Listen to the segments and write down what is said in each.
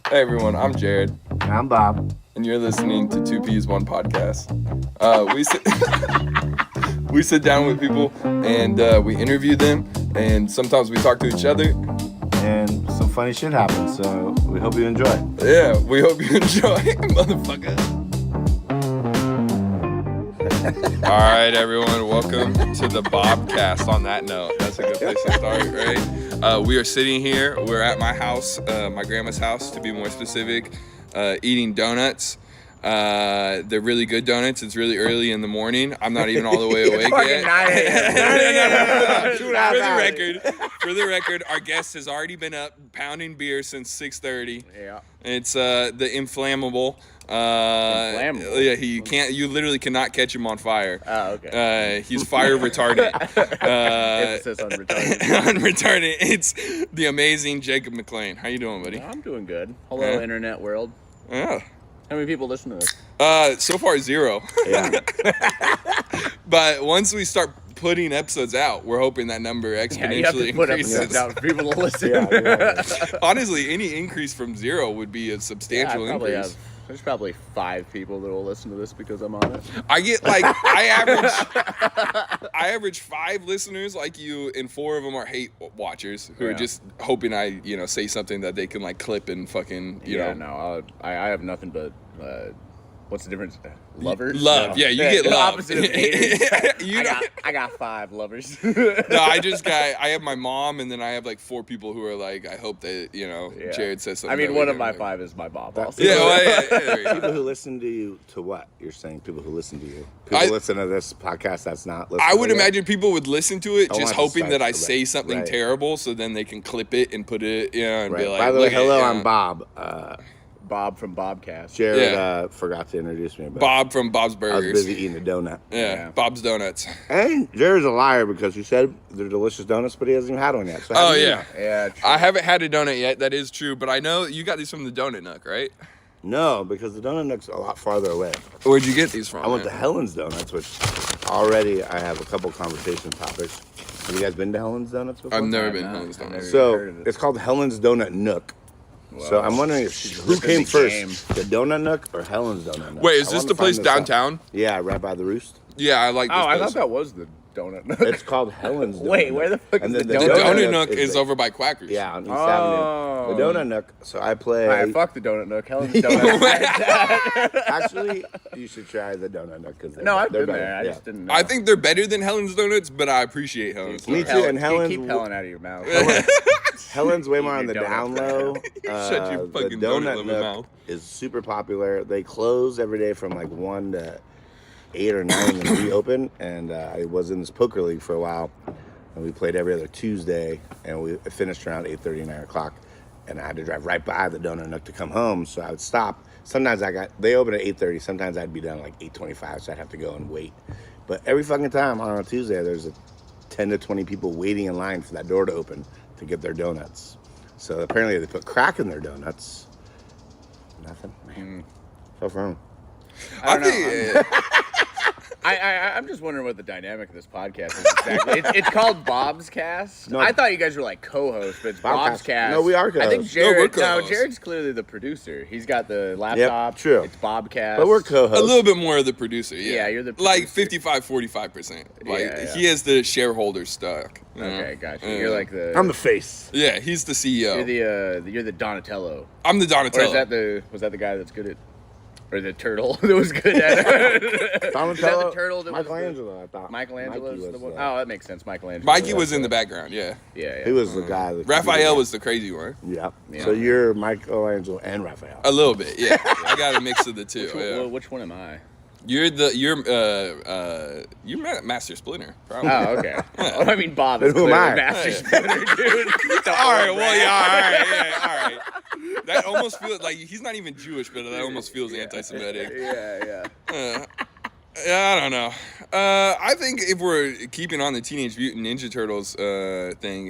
Hey everyone, I'm Jared. And I'm Bob. And you're listening to 2Ps, One Podcast. We sit down with people and we interview them, and sometimes we talk to each other. And some funny shit happens, so we hope you enjoy. Yeah, we hope you enjoy, motherfucker. All right, everyone, welcome to the Bobcast. On that note, that's a good place to start, right? We are sitting here. We're at my house, my grandma's house, to be more specific, eating donuts. They're really good donuts. It's really early in the morning. I'm not even all the way awake yet. 9 a.m. For the record, our guest has already been up pounding beer since 6:30. Yeah. It's the inflammable. Inflammable? Yeah, you literally cannot catch him on fire. Oh, okay. He's fire retardant. Emphasis on retardant. On retardant. It's the amazing Jacob McClain. How you doing, buddy? I'm doing good. Hello, internet world. Yeah. How many people listen to this? So far 0. Yeah. But once we start putting episodes out, we're hoping that number exponentially you have to put increases. episodes out for people to listen. Yeah. Honestly, any increase from 0 would be a substantial increase. There's probably 5 people that will listen to this because I'm on it. I get I average 5 listeners like you, and 4 of them are hate watchers who are just hoping I say something that they can like clip and fucking No, I have nothing but what's the difference? Lovers? Love. No. Yeah, you get the love. opposite of haters. You I got 5 lovers. No, I have my mom, and then I have like 4 people who are like, I hope that Jared says something. I mean, one of my 5 is my mom. Also. Yeah, there you go. People who listen to you, to what? You're saying people who listen to you. People listen to this podcast that's not listening. I would imagine people would listen to it just hoping that I say right. something Right. terrible, so then they can clip it and put it, and Right. be like, By the way, look at hello, it, I'm Bob. Bob from Bobcast. Jared forgot to introduce me. But Bob from Bob's I Burgers. was busy eating a donut. Yeah, Bob's Donuts. And Jared's a liar because he said they're delicious donuts, but he hasn't even had one yet. So Oh, yeah. Yeah, true. I haven't had a donut yet. That is true. But I know you got these from the Donut Nook, right? No, because the donut nook's a lot farther away. Where'd you get these from? I went to Helen's Donuts, which already I have a couple conversation topics. Have you guys been to Helen's Donuts before? I've never been not. Helen's I've Donuts. never heard So of it. it's called Helen's Donut Nook. Whoa. So I'm wondering who ripping came the first, game. the Donut Nook or Helen's Donut Nook? Wait, is I this wanted the to place find this out. downtown? Yeah, right by the Roost. Yeah, I like this Oh, I place. thought that was the donut nook. It's called Helen's Donut Wait, Nook. where the fuck And is then the The Donut Donut Nook Nook is the- over by Quackers. Yeah, on East Oh. Avenue. The Donut Nook. So I play. Alright, fuck the donut nook. Helen's donut. Actually, you should try the Donut Nook because No, I've they're been better. there. I Yeah. just didn't know. I think they're better than Helen's Donuts, but I appreciate Helen's. Me Donuts. too, and Helen's- keep Helen out of your mouth. Helen's way more Eat on the your donut. down low. Shut your The fucking Donut donut Nook mouth. is super popular. They close every day from like 1 to 8 or 9 and then reopen. And I was in this poker league for a while, and we played every other Tuesday, and we finished around 8:30, 9 o'clock. And I had to drive right by the Donut Nook to come home, so I would stop. Sometimes they open at 8:30. Sometimes I'd be done at like 8:25, so I'd have to go and wait. But every fucking time on a Tuesday, there's 10 to 20 people waiting in line for that door to open to get their donuts. So apparently they put crack in their donuts. Nothing, man. So wrong. I don't know. think I'm just wondering what the dynamic of this podcast is exactly. It's called Bob's Cast. No. I thought you guys were like co-hosts, but it's Bob's Bobcast. Cast. No, we are I think co-hosts. No, we're Jared. co-hosts. Jared's clearly the producer. He's got the laptop. true. It's Bobcast. But we're a co-hosts. little bit more of the producer. Yeah, Yeah, you're the like producer. 55-45%. Like Yeah. he has the shareholder stock. you know? Okay, gotcha. You're like the. I'm the face. Yeah, he's the CEO. You're the Donatello. I'm the Or Donatello. was that the guy that's good at, or the turtle that was good at it? Donatello. Is that the turtle that was Michelangelo, I thought. Michelangelo's Mikey the was, one. Oh, that makes sense. Michelangelo. Mikey was in the background. Yeah, Yeah. He was the guy. That Raphael was the crazy one. Yeah. Yeah. So you're Michelangelo and Raphael. A little bit. Yeah, I got a mix of the two. Well, Yeah. which one am I? You're Master Splinter. Probably. Oh, okay. Well, I mean, Bob is Then who am clearly I? Master Splinter, dude. All right, well, yeah, all right. That almost feels like he's not even Jewish, but that almost feels anti-Semitic. Yeah. Yeah, I don't know. I think if we're keeping on the Teenage Mutant Ninja Turtles thing,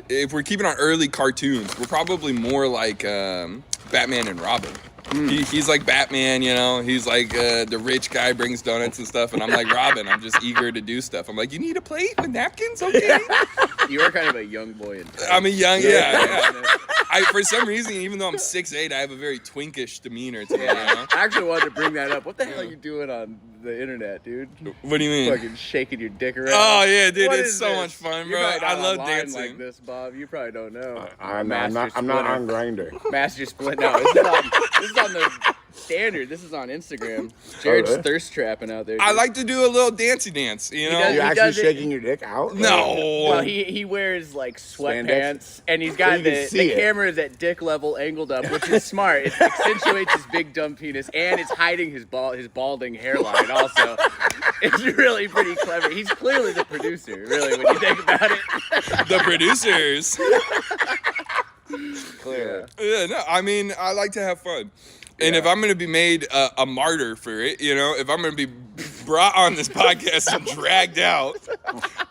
if we're keeping on early cartoons, we're probably more like Batman and Robin. He's like Batman, you know. He's like the rich guy brings donuts and stuff, and I'm like Robin. I'm just eager to do stuff. I'm like, you need a plate with napkins, okay? You are kind of a young boy. I'm a young, yeah. For some reason, even though I'm 6'8", I have a very twinkish demeanor to me. You know? I actually wanted to bring that up. What the hell are you doing on the internet, dude? What do you mean? Fucking shaking your dick around. Oh yeah, dude, What it's is so this? much fun, You're bro. probably I not love online dancing. like this, Bob. You probably don't know. I'm not on Grindr. Master Split. No, this is on the standard. This is on Instagram. Jared's really? thirst trapping out there. I dude. like to do a little dancey dance, you know? does- You're he actually does it- shaking your dick out? No. Well, he wears like Spandex? sweatpants, and he's got you can the see it. camera is at dick level angled up, which is smart. It accentuates his big dumb penis, and it's hiding his balding hairline. Also, it's really pretty clever. He's clearly the producer, really, when you think about it. The producers. Clear. Yeah, no, I mean, I like to have fun. And if I'm going to be made a martyr for it, you know, if I'm going to be brought on this podcast and dragged out,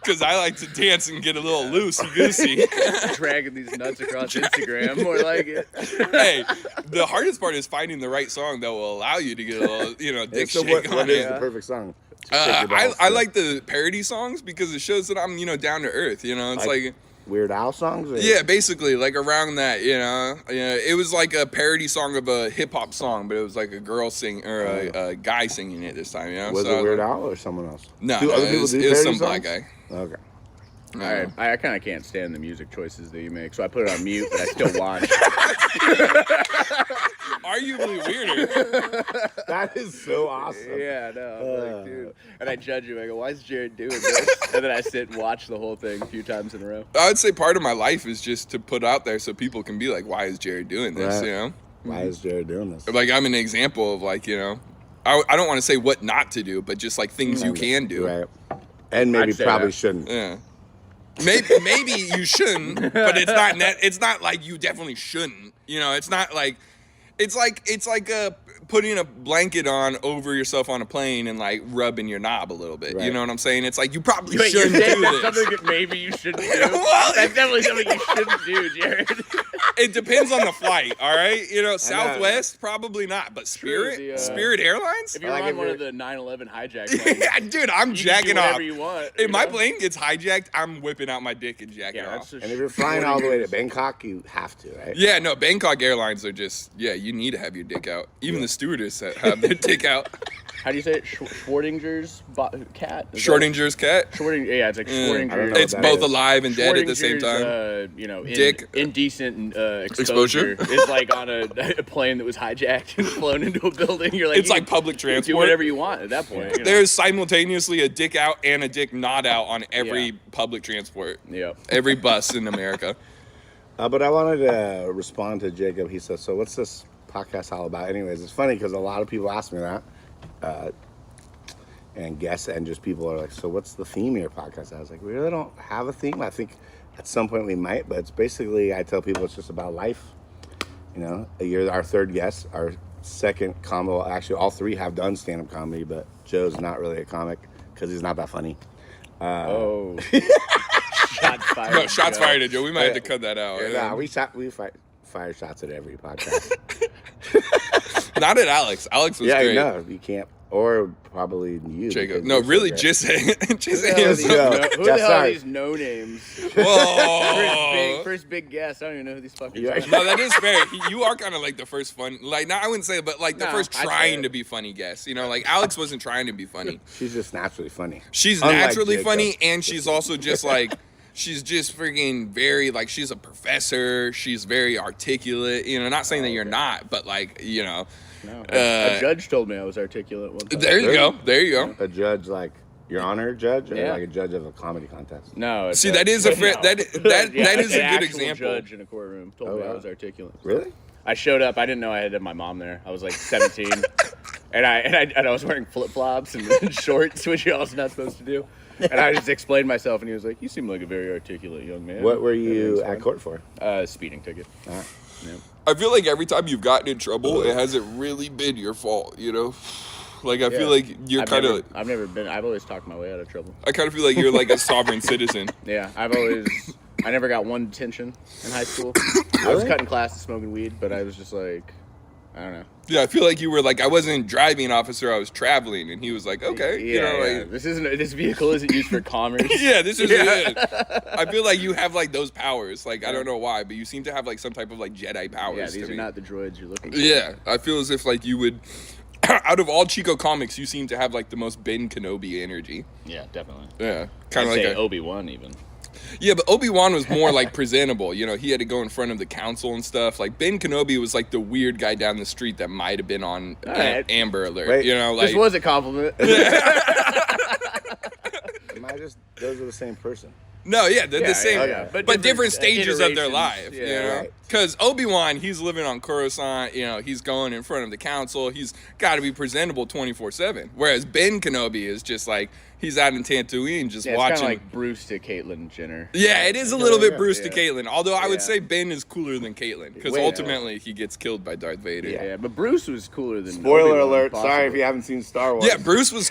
because I like to dance and get a little loosey-goosey. Dragging these nuts across Instagram, more like it. Hey, the hardest part is finding the right song that will allow you to get a little, you know, dick So shake what on is it. the perfect song? to shake your balls I to? like the parody songs because it shows that I'm, you know, down to earth. You know, it's like Weird Al songs? Or? yeah, basically like around that. You know, it was like a parody song of a hip hop song, but it was like a girl sing or a guy singing it this time. You know, Was so it Weird Al or someone else? No, Do other it people was, do it was parody some black songs? guy. Okay. I kind of can't stand the music choices that you make, so I put it on mute, but I still watch. Arguably weirder. That is so awesome. Yeah, no, I'm like, dude. And I judge him. I go, why is Jared doing this? And then I sit and watch the whole thing a few times in a row. I would say part of my life is just to put out there so people can be like, why is Jared doing this? Right. You know, Why is Jared doing this? like I'm an example of like, you know, I don't want to say what not to do, but just like things you can do. Right. And maybe I'd say probably that. shouldn't. Yeah. Maybe you shouldn't, but it's not like you definitely shouldn't. You know, it's not like it's like putting a blanket on over yourself on a plane and like rubbing your knob a little bit. You Right. know what I'm saying? It's like you probably Wait, you're shouldn't saying do that's this. something that maybe you shouldn't do? Well, That's definitely something you shouldn't do, Jared. It depends on the flight, all right? You know, Southwest, probably not, but Spirit, the, Spirit Airlines? If you're Like on if one you're- of the 9/11 hijack planes, Yeah, dude, I'm you can do jacking whatever off. you want. If my plane gets hijacked, I'm whipping out my dick and jacking Yeah, off. that's And if you're flying all the way to Bangkok, you have to, right? Yeah, no, Bangkok Airlines are just, you need to have your dick out. Even the stewardess have their dick out. How do you say it? Schwardinger's cat? Is that- Schrodinger's cat. Yeah, it's like I don't Schwardinger's. know It's what that both is. alive and dead at the same Schrodinger's, time. Dick. Dick. Indecent exposure is like on a plane that was hijacked and flown into a building. You're like, It's like public you can transport. do whatever you want at that point. You know? There's simultaneously a dick out and a dick not out on every Yeah. public transport. Yep. Every bus in America. But I wanted to respond to Jacob. He said, so what's this podcast all about? Anyways, it's funny because a lot of people ask me that. And guess, and just people are like, so what's the theme of your podcast? I was like, we really don't have a theme. I think at some point we might, but it's basically, I tell people it's just about life. You know, you're our third guest, our second combo. Actually, all three have done stand-up comedy, but Joe's not really a comic because he's not that funny. Oh. Shots fired. No, shots Joe. fired at Joe. We might have to cut that out. Nah, we fire shots at every podcast. Not at Alex. Alex was Yeah, great. no, you can't. Or probably you. Jacob. because No, you're so really, great. just just Yeah, him. yeah. Who Yeah, the hell are sorry. these no names? Whoa. First big guest. I don't even know who these fuckers Yeah. are. No, that is fair. You are kind of like the first fun, like, no, I wouldn't say it, but like the No, first I'd say trying it. to be funny guest. You know, like Alex wasn't trying to be funny. She's just naturally funny. She's Unlike naturally Jacob. funny, and she's also just like, she's just freaking very, like, she's a professor. She's very articulate. You know, not saying that you're not, but like, you know. No, a judge told me I was articulate one time. There you go. There you go. A judge, like, your honor judge, or Yeah. like a judge of a comedy contest? No. See, that is a that Yeah, is an a good actual example. judge in a courtroom told Oh, me I wow. was articulate. Really? I showed up. I didn't know I had my mom there. I was like 17, and I was wearing flip flops and shorts, which you're also not supposed to do. And I just explained myself, and he was like, "You seem like a very articulate young man." What were you Everything's at fine. court for? Speeding ticket. Ah. Yep. I feel like every time you've gotten in trouble, it hasn't really been your fault, you know? Like, I feel like you're I've kind of... I've always talked my way out of trouble. I kind of feel like you're like a sovereign citizen. Yeah, I never got one detention in high school. I was Really? cutting classes, smoking weed, but I was just like, I don't know. Yeah, I feel like you were like, I wasn't driving officer, I was traveling, and he was like, okay, like, this vehicle isn't used for commerce. yeah, this is it. I feel like you have like those powers. Like I don't know why, but you seem to have like some type of like Jedi powers. Yeah, these are not the droids you're looking for. Yeah, I feel as if like you would. Out of all Chico comics, you seem to have like the most Ben Kenobi energy. Yeah, definitely. Yeah, kind of like Obi-Wan even. Yeah, but Obi-Wan was more like presentable. You know, he had to go in front of the council and stuff. Like Ben Kenobi was like the weird guy down the street that might have been on Amber Alert. Wait, you know, like this was a compliment. Those are the same person. No, yeah, they're the same, yeah. but different stages of their iterations. life. Yeah, you know, because Obi-Wan, he's living on Coruscant. You know, he's going in front of the council. He's got to be presentable 24/7. Whereas Ben Kenobi is just like he's out in Tatooine just It's watching. kind of like Bruce to Caitlyn Jenner. Yeah, it is a little bit Bruce to Yeah. Caitlyn. Although I would Yeah. say Ben is cooler than Caitlyn because ultimately he gets killed by Darth Vader. Yeah, but Bruce was cooler than Spoiler Obi-Wan, alert! possibly. Sorry if you haven't seen Star Wars. Yeah, Bruce was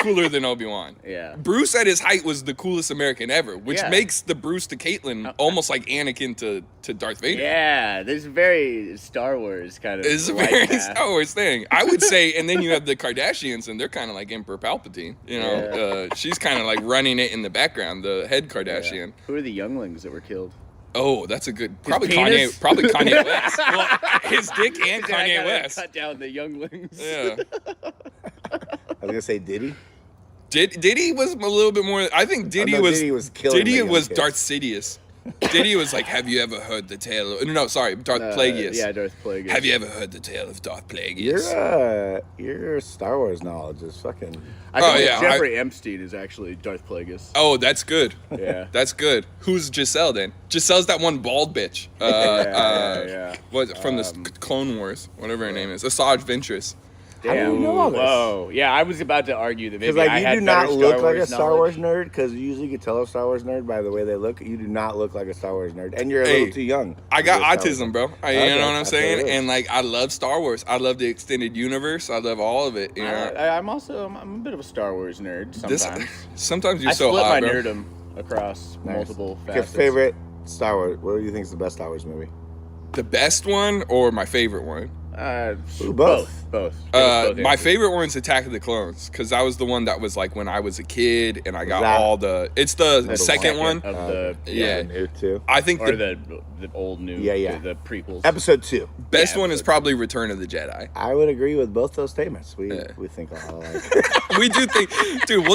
cooler than Obi-Wan. Yeah. Bruce at his height was the coolest American ever, which Yeah. makes the Bruce to Caitlyn almost like Anakin to Darth Vader. Yeah, there's very Star Wars kind of. It's a light very path. Star Wars thing. I would say, and then you have the Kardashians, and they're kind of like Emperor Palpatine. You know, she's kind of like running it in the background, the head Kardashian. Yeah. Who are the younglings that were killed? Oh, that's a good. Probably penis? Kanye. Probably Kanye West. Well, his dick and I Kanye gotta West. Cut down the younglings. Yeah. I was gonna say Diddy. Diddy was a little bit more. I think Diddy was. Diddy was killing Diddy the young was kids. Darth Sidious. Diddy was like, "Have you ever heard the tale of?" No, sorry, Darth Plagueis. Yeah, Darth Plagueis. Have you ever heard the tale of Darth Plagueis? Your Star Wars knowledge is fucking. I think yeah, Jeffrey Epstein is actually Darth Plagueis. Oh, that's good. Yeah. That's good. Who's Giselle then? Giselle's that one bald bitch. Yeah. What from the Clone Wars? Whatever her name is. Asajj Ventress. How do you know all this? Whoa. Yeah, I was about to argue that maybe Because I you had do not better look Star like a Wars Star Wars knowledge. nerd. Because you usually can tell a Star Wars nerd by the way they look. You do not look like a Star Wars nerd, and you're a little too young. I got to be a Star Wars autism, nerd. bro. You Okay, know what I'm that's what saying? it is. And like, I love Star Wars. I love the extended universe. I love all of it. You know. I'm a bit of a Star Wars nerd sometimes. Sometimes you're I so split hot, my bro. nerdom across Nice. multiple Your facets. favorite Star Wars? What do you think is the best Star Wars movie? The best one or my favorite one? Ooh, Both. My answers. favorite one's Attack of the Clones because that was the one that was like when I was a kid and I got that- all the. It's the the second one. of the Yeah. New too. I think or the the old new Yeah. the prequels. Episode 2. best yeah, one is probably Return of the Jedi. I would agree with both those statements. We think a lot alike. We do think, dude.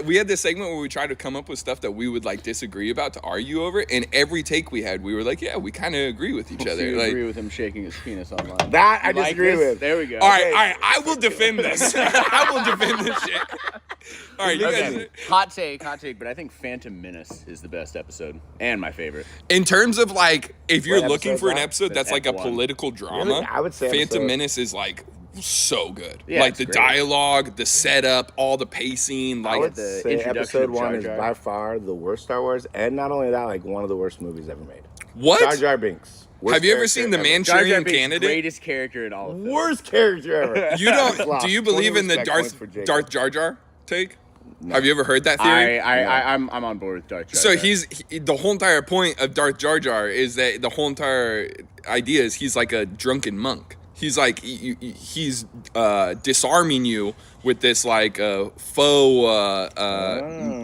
We had this segment where we tried to come up with stuff that we would like disagree about to argue over, and every take we had, we were like, yeah, we kind of agree with each Do other. you Like, agree with him shaking his penis online? That I You like disagree this? with. There we go. all right, I will defend this. I will defend this shit. All right, you Okay. guys. Hot take, but I think Phantom Menace is the best episode and my favorite. In terms of like, if you're What looking episode for an that? episode that's like a F1. political drama, Really? I would say Phantom episode- Menace is like so good. Yeah, Like it's the great. dialogue, the setup, all the pacing. I Like, would the say introduction episode of 1 Jar is Jar. by far the worst Star Wars, and not only that, like one of the worst movies ever made. what? Jar Jar Binks. Worst Have you ever character seen the ever. Jar Jar Manchurian Binks, Candidate? greatest character in all of film. Worst character ever. You don't? Lost. Do you 20 believe in the respect points for Jacob. Darth Jar Jar take? Have you ever heard that theory? I'm on board with Darth Jar So Jar. the whole entire point of Darth Jar Jar is that the whole entire idea is he's like a drunken monk. He's like he's disarming you with this like faux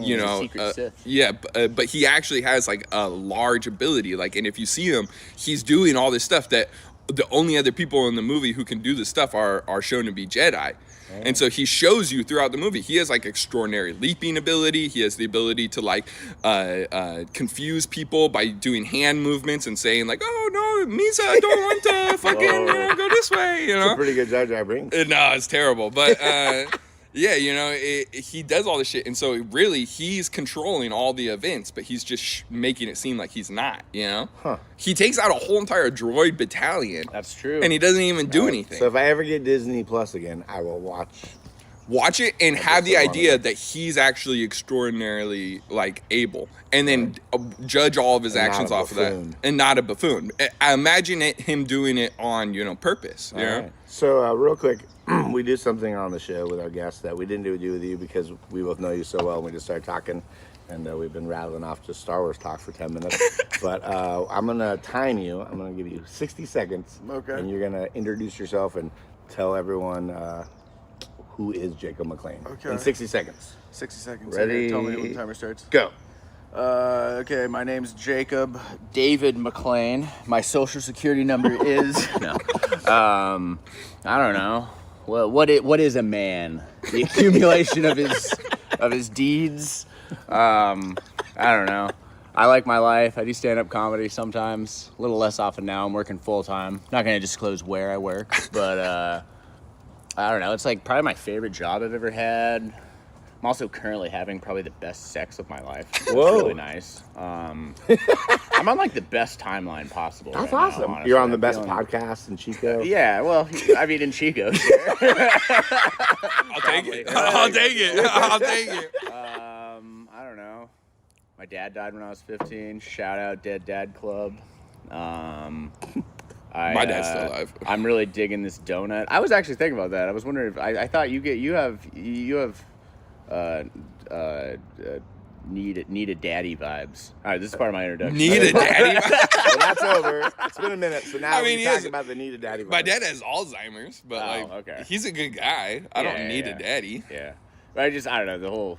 you know secret Sith. yeah but he actually has like a large ability, like, and if you see him, he's doing all this stuff that the only other people in the movie who can do this stuff are shown to be Jedi. And so he shows you throughout the movie. He has like extraordinary leaping ability. He has the ability to like confuse people by doing hand movements and saying like, "Oh no, Misa, I don't want to fucking go this way." You It's a know? pretty good Jar Jar Binks. No, it's terrible. But yeah, you know, he does all this shit, and so really he's controlling all the events, but he's just making it seem like he's not. You know? Huh. He takes out a whole entire droid battalion, That's true. and he doesn't even do anything. So if I ever get Disney Plus again, I will watch it and have the that's a lot idea of it. that he's actually extraordinarily like able, and then judge all of his And not actions a off of that, buffoon. and not a buffoon. I imagine him doing it on purpose. You know? All right. So real quick, we do something on the show with our guests that we didn't do with you because we both know you so well and we just started talking. and we've been rattling off just Star Wars talk for 10 minutes. But I'm going to time you. I'm going to give you 60 seconds. Okay. And you're going to introduce yourself and tell everyone who is Jacob McClain. Okay. In 60 seconds. 60 seconds. Ready? Okay, tell me when the timer starts. Go. Okay, my name's Jacob David McClain. My social security number is I don't know. Well, what is a man? The accumulation of his deeds. I don't know. I like my life. I do stand-up comedy sometimes. A little less often now. I'm working full-time. Not gonna disclose where I work, but I don't know. It's like probably my favorite job I've ever had. I'm also currently having probably the best sex of my life. It's Whoa. really nice. I'm on like the best timeline possible. That's right awesome. Now, honestly. You're on the I'm best feeling- podcast in Chico. Yeah, well, I mean, in Chico. Sure. I'll take it. I'll take it. I'll take it. I don't know. My dad died when I was 15. Shout out Dead Dad Club. My dad's still alive. I'm really digging this donut. I was actually thinking about that. I was wondering if I thought you have need a daddy vibes. All right, this is part of my introduction. Need a daddy. Well, that's over. It's been a minute, so now I mean, we're talking about the need a daddy. My vibe. dad has Alzheimer's, but okay. he's a good guy. I don't need a daddy. Yeah, but I don't know the whole.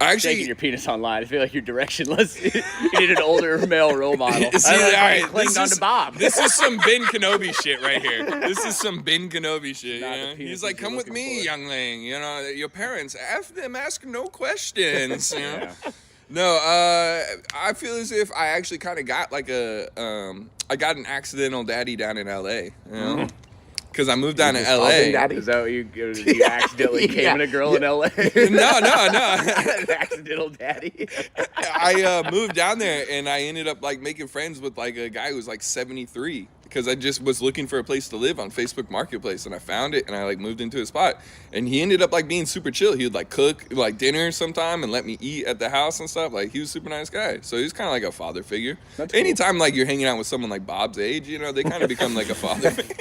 I Shaking actually, your penis online. I feel like you're directionless. You need an older male role model. See, I all right, clinged on to Bob. This is some Ben Kenobi shit right here. This is some Ben Kenobi shit. Not You the know? penis He's like, you're come with looking me, for." youngling. You know, your parents, ask no questions. You know? Yeah. No, I feel as if I actually kind of got like I got an accidental daddy down in LA. You know, because I moved down to just called him LA. daddy? Is that what you accidentally came in a girl in LA? No. An accidental daddy. I moved down there and I ended up like making friends with like a guy who was like 73 because I just was looking for a place to live on Facebook Marketplace and I found it and I like moved into a spot and he ended up like being super chill. He would like cook like dinner sometime and let me eat at the house and stuff. Like he was a super nice guy. So he was kind of like a father figure. That's cool. Anytime like you're hanging out with someone like Bob's age, you know, they kind of become like a father figure.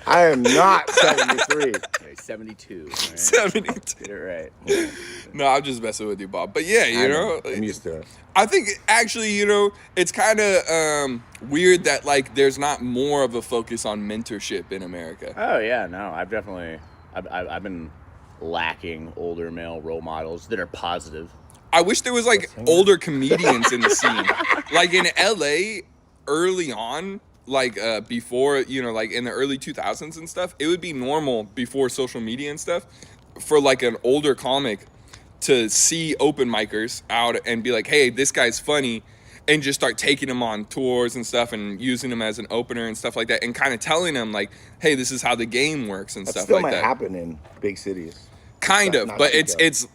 I am not 73. Okay, 72. Right? 72. Get it right. No, I'm just messing with you, Bob. But yeah, you know, I'm used to it. I think actually, you know, it's kind of weird that like there's not more of a focus on mentorship in America. Oh yeah, no, I've been lacking older male role models that are positive. I wish there was like older comedians in the scene. Like in LA early on, like before, you know, like in the early 2000s and stuff, it would be normal before social media and stuff for like an older comic to see open micers out and be like, hey, this guy's funny, and just start taking him on tours and stuff and using him as an opener and stuff like that and kind of telling him like, hey, this is how the game works and That stuff still like might that. happen in big cities. Kind of, Not but Chico. it's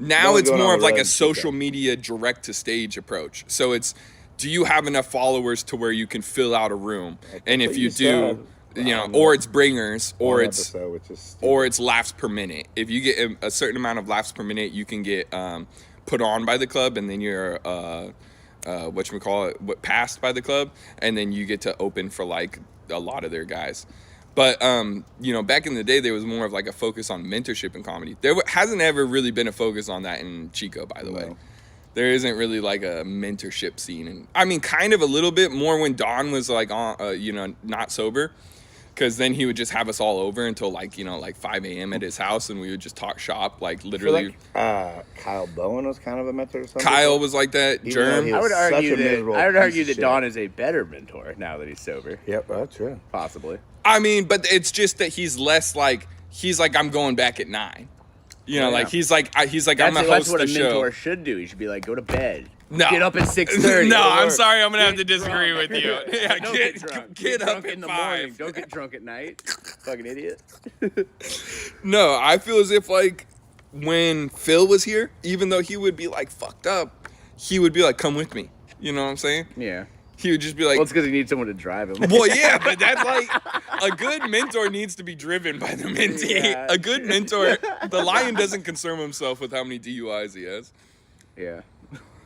now Going it's on more the of like road a in social Chico. media direct to stage approach. So it's, do you have enough followers to where you can fill out a room? And if what you you do, said. you know, or it's bringers, or One it's episode, which is stupid. or it's laughs per minute. If you get a certain amount of laughs per minute, you can get put on by the club, and then you're passed by the club, and then you get to open for like a lot of their guys. But you know, back in the day, there was more of like a focus on mentorship in comedy. There hasn't ever really been a focus on that in Chico, by the way. There isn't really like a mentorship scene, and I mean, kind of a little bit more when Don was like on, you know, not sober. Because then he would just have us all over until like, you know, like 5 a.m. at his house, and we would just talk shop, like I feel literally. like, Kyle Bowen was kind of a mentor or something. Kyle was like that. Even though Germ. he I would was such argue a miserable that piece of shit. Don is a better mentor now that he's sober. Yep, that's true. Possibly. I mean, but it's just that he's less like, he's like, I'm going back at 9. You know, Yeah. like he's like I'm That's gonna host that's what the a mentor show. should do. He should be like, go to bed. No. Get up at 6:30. No, I'm Or sorry, I'm gonna have to get disagree drunk. with you. Yeah, Don't get drunk. get up drunk at in the 5. morning. Don't get drunk at night. Fucking idiot. No, I feel as if like when Phil was here, even though he would be like fucked up, he would be like, come with me. You know what I'm saying? Yeah. He would just be like, Well, it's because he needs someone to drive him. well, yeah, but that's like a good mentor needs to be driven by the mentee. Yeah. A good mentor, the lion doesn't concern himself with how many DUIs he has. Yeah.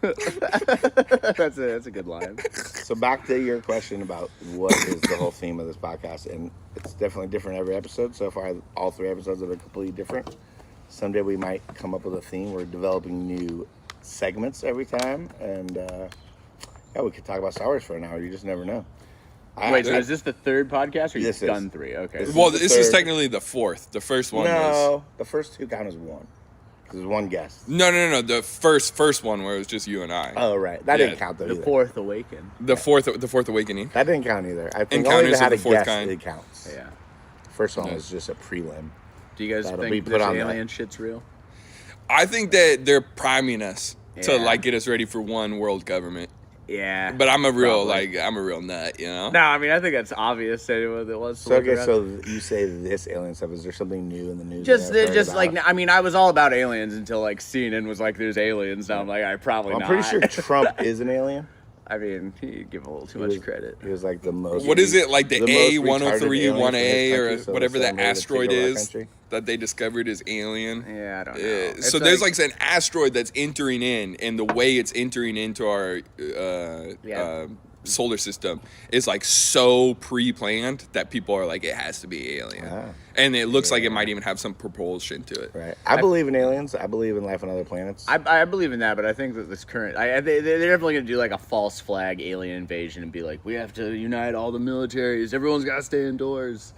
that's a good line. So back to your question about what is the whole theme of this podcast, and it's definitely different every episode. So far, all 3 episodes have been completely different. Someday we might come up with a theme. We're developing new segments every time, and yeah, we could talk about Star Wars for an hour. You just never know. Wait, so is this the third podcast, or you've This is. done 3? Okay. This Well, the this is third. technically the 4th. The first one was No, the first 2 count as one. There's one guest. no. The first one where it was just you and I. Oh, right. That Yeah, didn't count though. The either. Fourth Awaken. The fourth awakening. That didn't count either. I think Encounters only if of they had the a Fourth guest, Kind. it counts. Yeah. First one Yeah. was just a prelim. Do you guys That'll be think put this on there. alien shit's real? I think that they're priming us to Yeah. like get us ready for one world government. Yeah. But I'm a real Probably. I'm a real nut, you know. No, I mean I think that's obvious. Anyway, that was. So okay, so you say this alien stuff. Is there something new in the news? that I've heard Just like about? I mean, I was all about aliens until like CNN was like, "There's aliens." Now I'm like, I probably I'm not. pretty sure Trump is an alien. I mean, you give him a little too He much was- credit. He was like the most. What is it like the most A103 retarded alien from 1A this or country, so whatever they the sent him to asteroid take over our is country? that they discovered is alien? Yeah, I don't know. Yeah. It's So there's like like an asteroid that's entering in, and the way it's entering into our Yeah. solar system is like so pre-planned that people are like, it has to be alien, Ah. and it looks like it might even have some propulsion to it. Right. I believe in aliens. I believe in life on other planets. I believe in that, but I think that this current, they're definitely gonna do like a false flag alien invasion and be like, we have to unite all the militaries. Everyone's gotta stay indoors.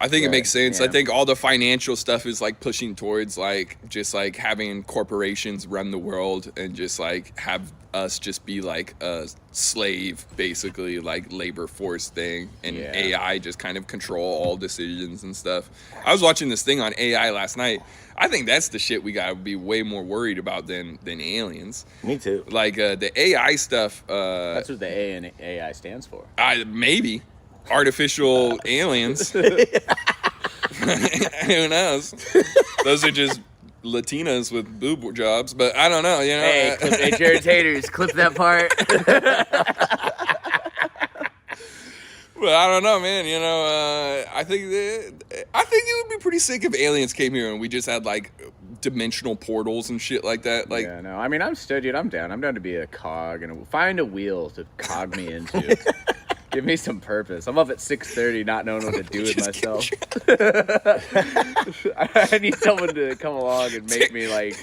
I think it Right. makes sense. Yeah. I think all the financial stuff is like pushing towards like just like having corporations run the world and just like have us just be like a slave, basically like labor force thing, and Yeah. AI just kind of control all decisions and stuff. I was watching this thing on AI last night. I think that's the shit we gotta be way more worried about than aliens. Me too. Like the AI stuff. That's what the A in AI stands for. Maybe artificial aliens. Who knows? Those are just Latinas with boob jobs, but I don't know. You know, Hey, Jared Taters, clip that part. Well, I don't know, man. You know, I think it would be pretty sick if aliens came here and we just had like dimensional portals and shit like that. Like, yeah, no, I mean, I'm down. I'm down to be a cog and find a wheel to cog me into. Give me some purpose. I'm up at 6:30 not knowing what to do with myself. I need someone to come along and make me like,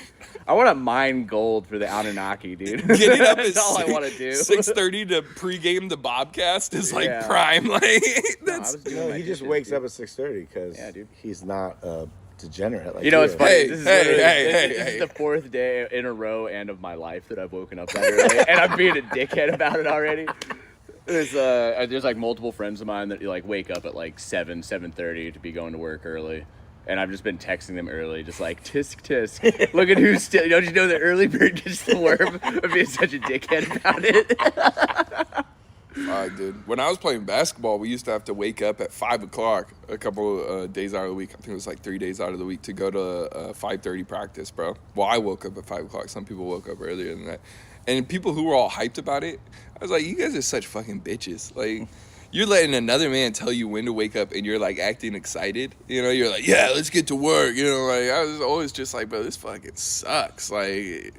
I want to mine gold for the Anunnaki, dude. getting up That's at all I want to do. 6:30 to pregame the Bobcast is like Yeah. prime. Like No, I that's. was doing No, my he just dishes, wakes dude. up at 6:30 because Yeah, dude. he's not a degenerate. Like You know, it's funny. Hey, this is hey, literally- hey, this hey, is hey. the 4th day in a row and of my life that I've woken up that early, and I'm being a dickhead about it already. There's like multiple friends of mine that like wake up at like 7:30 to be going to work early, and I've just been texting them early, just like tisk tisk. Look at who's still. Don't you know the early bird gets the worm? I'm being such a dickhead about it. Dude. When I was playing basketball, we used to have to wake up at 5 o'clock a couple days out of the week. I think it was like 3 days out of the week to go to 5:30 practice, bro. Well, I woke up at 5 o'clock. Some people woke up earlier than that. And people who were all hyped about it, I was like, you guys are such fucking bitches. Like, you're letting another man tell you when to wake up and you're like acting excited. You know, you're like, yeah, let's get to work. You know, like I was always just like, bro, this fucking sucks. Like,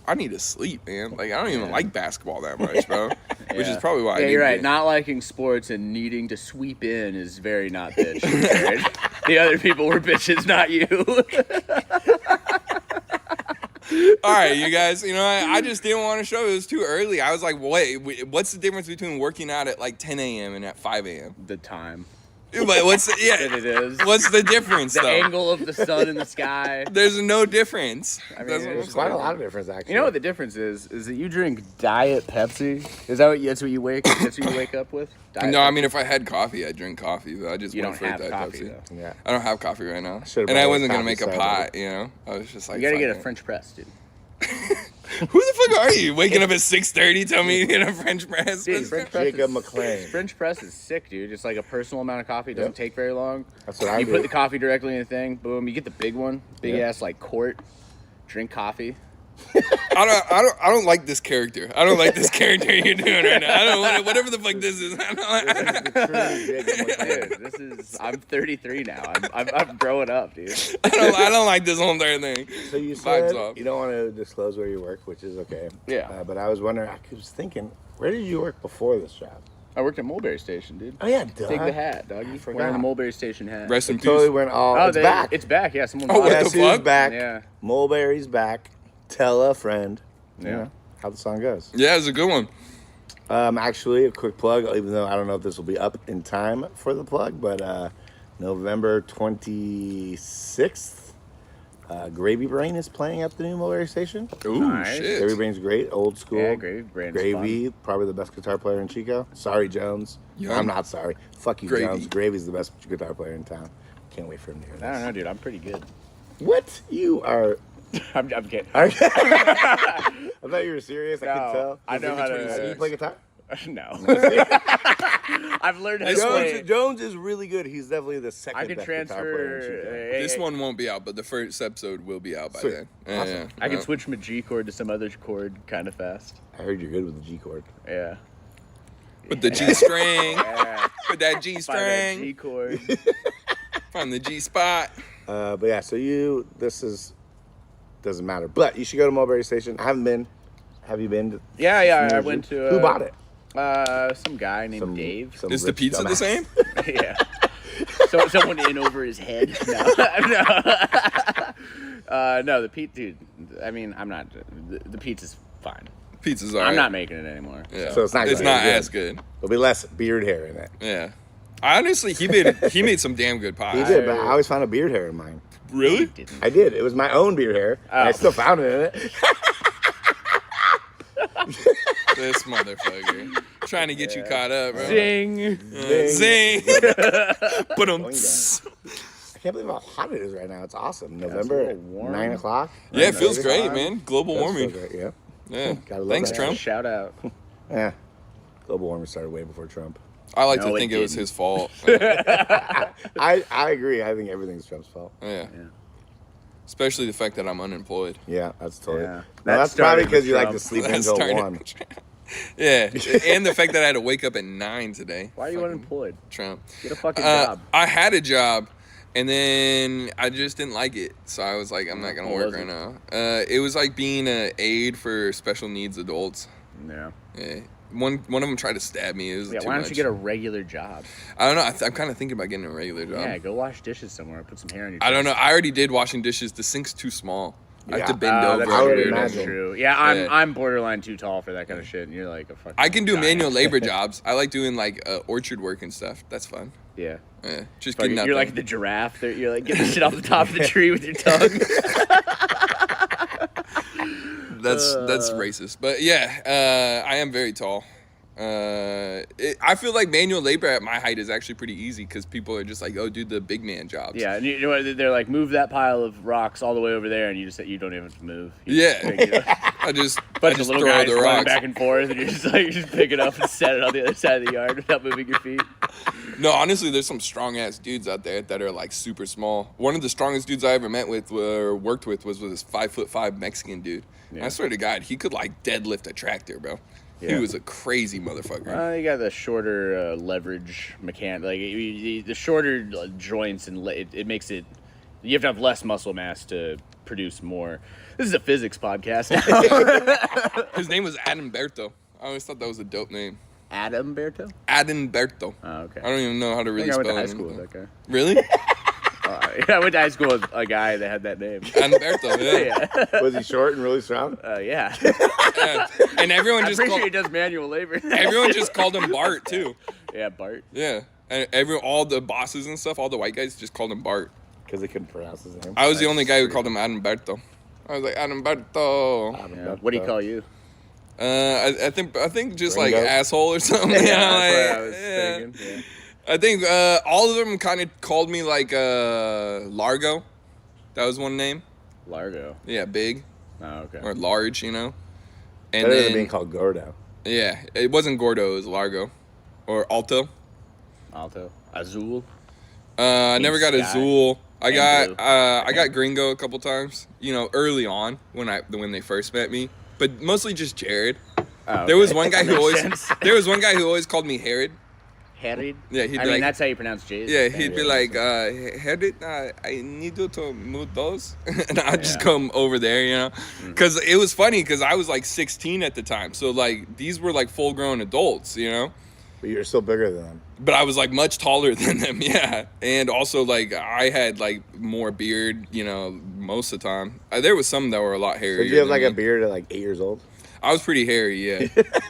I need to sleep, man. Like, I don't even like basketball that much, bro. Which is Yeah. probably why I Yeah, need you're to right. get- Not liking sports and needing to sweep in is very not bitch. Jared. The other people were bitches, not you. All right, you guys, you know, I just didn't want to show. It was too early. I was like, wait, what's the difference between working out at like 10 a.m. and at 5 a.m.? The time But what's that yeah? it is. What's the difference The though? angle of the sun in the sky. There's no difference. I mean, That's what There's I'm quite a saying. lot of difference, actually. You know what the difference is that you drink Diet Pepsi. Is that that's what you wake up with? Diet No, I Pepsi? mean, if I had coffee, I'd drink coffee. But I just you went don't for have Diet coffee Pepsi. though. Yeah. I don't have coffee right now, Should've and I brought wasn't gonna coffee make a soda. pot. You know, I was just like, You gotta get a fuck it. French press, dude. Who the fuck are you? Waking up at 6:30, tell me you get a French press. Dude, What's French that? press Jacob is- McClain. French press is sick, dude. Just like a personal amount of coffee. It doesn't Yep. take very long. That's what I You do. put the coffee directly in the thing. Boom. You get the big one. Big Yeah. ass like quart. Drink coffee. I don't like this character. I don't like this character you're doing right now. I don't whatever the fuck this is. I don't, Dude, this is. I'm 33 now. I'm growing up, dude. I don't like this whole entire thing. So you Vibes said off. you don't want to disclose where you work, which is okay. Yeah. But I was wondering, I was thinking, where did you work before this job? I worked at Mulberry Station, dude. Oh, yeah, duh. Take the hat, doggy. forgot. Wearing the Mulberry Station hat. Rest in It totally peace. went all, Oh, it's back. It's back. Yeah, someone Oh, bought what it. the Guess who's fuck? back? Yeah. Mulberry's back. Tell a friend. you know, how the song goes. Yeah, it's a good one. Actually, a quick plug, even though I don't know if this will be up in time for the plug, but November 26th, Gravy Brain is playing at the new Mulberry Station. Ooh, Nice. shit. Gravy Brain's great, old school. Yeah, Gravy Brain's Gravy, probably the best guitar player in Chico. Sorry, Jones. Yum. I'm not sorry. Fuck you, Gravy. Jones. Gravy's the best guitar player in town. Can't wait for him to hear I don't this. know, dude. I'm pretty good. What? You are... I'm kidding. I thought you were serious. I No, could tell. I know how Do to. you play guitar? No. I've learned how to This play. Jones is really good. He's definitely the second I can best guitar player in Chico. transfer. This one won't be out, but the first episode will be out by Sweet. then. Awesome. Yeah. I can switch from a G chord to some other chord kind of fast. I heard you're good with the G chord. Yeah. With the G string. Yeah. With that G Find that G string. chord. Find the G spot. But yeah, so doesn't matter. But you should go to Mulberry Station. I haven't been. Have you been? Yeah. I went to. Who bought it? Some guy named Dave. some Is the rich pizza the dumbass. same? Yeah. So someone in over his head. No, the pizza, dude. I mean, I'm not. The pizza's fine. Pizza's alright. I'm not making it anymore. Yeah. So it's not It's good. not Good. as good. There'll be less beard hair in it. Yeah. Honestly, he made some damn good pie. He did, but I always found a beard hair in mine. Really? Didn't. I did. It was my own beard hair. And I Oh. still found it in it. This motherfucker. Trying to get you caught up, bro. Zing. Zing. Put him. I can't believe how hot it is right now. It's awesome. it's a November little warm. 9 o'clock. Yeah, it feels 9:30. great, man. Global Does feel warming. great, yeah. Yeah. Gotta love Thanks, that. Trump. Shout out. Yeah. Global warming started way before Trump. I like No, to it think it was didn't. his fault. I agree. I think everything's Trump's fault. Yeah. Especially the fact that I'm unemployed. Yeah, that's totally. Yeah. No, That that's started probably because with you like Trump. to sleep That's until starting- 1. Yeah. And the fact that I had to wake up at 9 today. Why are you Fucking unemployed? Trump. Get a fucking job. I had a job, and then I just didn't like it. So I was like, I'm not going to What work was right it? now. It was like being an aide for special needs adults. Yeah. Yeah. One of them tried to stab me. It was Yeah. too Why don't much. you get a regular job? I don't know. I'm kind of thinking about getting a regular job. Yeah. Go wash dishes somewhere. Put some hair on your. I don't know. chest. I already did washing dishes. The sink's too small. I have to Yeah. bend over. That's I would weird. imagine. true. Yeah, I'm Yeah. I'm borderline too tall for that kind of shit, and you're like a fucking. I can do giant. manual labor jobs. I like doing like orchard work and stuff. That's fun. Yeah. Yeah, just Fucking- getting up you're there. like the giraffe. You're like getting shit off the top of the tree with your tongue. That's racist. But yeah, I am very tall. I feel like manual labor at my height is actually pretty easy because people are just like, oh, do the big man jobs. Yeah, and you know what? They're like, move that pile of rocks all the way over there, and you don't even have to move. You just Yeah. pick it up. I just Bunch of little throw guys the running rocks. back and forth, and you're just like, just pick it up and set it on the other side of the yard without moving your feet. No, honestly, there's some strong ass dudes out there that are like super small. One of the strongest dudes I ever met with or worked with was this 5'5" Mexican dude. Yeah. I swear to God, he could like deadlift a tractor, bro. He Yeah. was a crazy motherfucker. You got the shorter leverage mechanic, like the shorter joints, and it makes it. You have to have less muscle mass to produce more. This is a physics podcast. His name was Adamberto. I always thought that was a dope name. Adam Berto? Adamberto. Oh, okay. I don't even know how to I really think I went spell to high it. school with that guy. Really? I went to high school with a guy that had that name. Adamberto, yeah. Yeah. Was he short and really strong? Yeah. Yeah. And everyone I'm just pretty called, sure he does manual labor. everyone just called him Bart too. Yeah, Bart. Yeah. And all the bosses and stuff, all the white guys just called him Bart. Because they couldn't pronounce his name. I was the only guy who called him Adamberto. I was like, Adamberto. Yeah. What do you call you? I think just like Ringo? asshole or something. Yeah, you know, that's what I like, was yeah. thinking. Yeah. I think all of them kind of called me like Largo. That was one name. Largo. Yeah, big Oh, okay. or large, you know. And Better than then being called Gordo. yeah, it wasn't Gordo, it was Largo or Alto. Alto. Azul. I never got Sky. Azul. I And got Gringo a couple times. You know, early on when they first met me, but mostly just Jared. Oh, There was okay. one guy who Makes always sense. there was one guy who always called me Herod. Herod? Yeah, he'd I be mean, like, that's how you pronounce J's. yeah, he'd be like, Herod, I need you to move those, and I'd just Yeah. come over there, you know, because it was funny because I was like 16 at the time, so like these were like full grown adults, you know. But you're still bigger than them. But I was like much taller than them, yeah. And also like I had like more beard, you know, most of the time. There was some that were a lot hairier. So did you have than like me. a beard at like 8 years old? I was pretty hairy, yeah.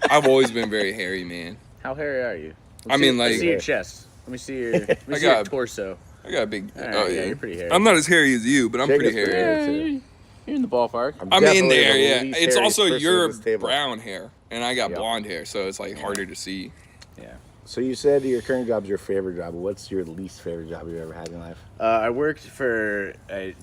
I've always been very hairy, man. How hairy are you? I mean, Let me like- see your chest. Let me see your torso. I got a big. All right, oh yeah, yeah, you're pretty hairy. I'm not as hairy as you, but I'm Jacob's pretty hairy. pretty hairy. too. You're in the ballpark. I'm I'm in definitely there, the yeah. least It's hairiest also person at your this table. brown hair, and I got Yep. blonde hair, so it's like harder to see. Yeah. So you said your current job's your favorite job. What's your least favorite job you've ever had in life? I worked for, I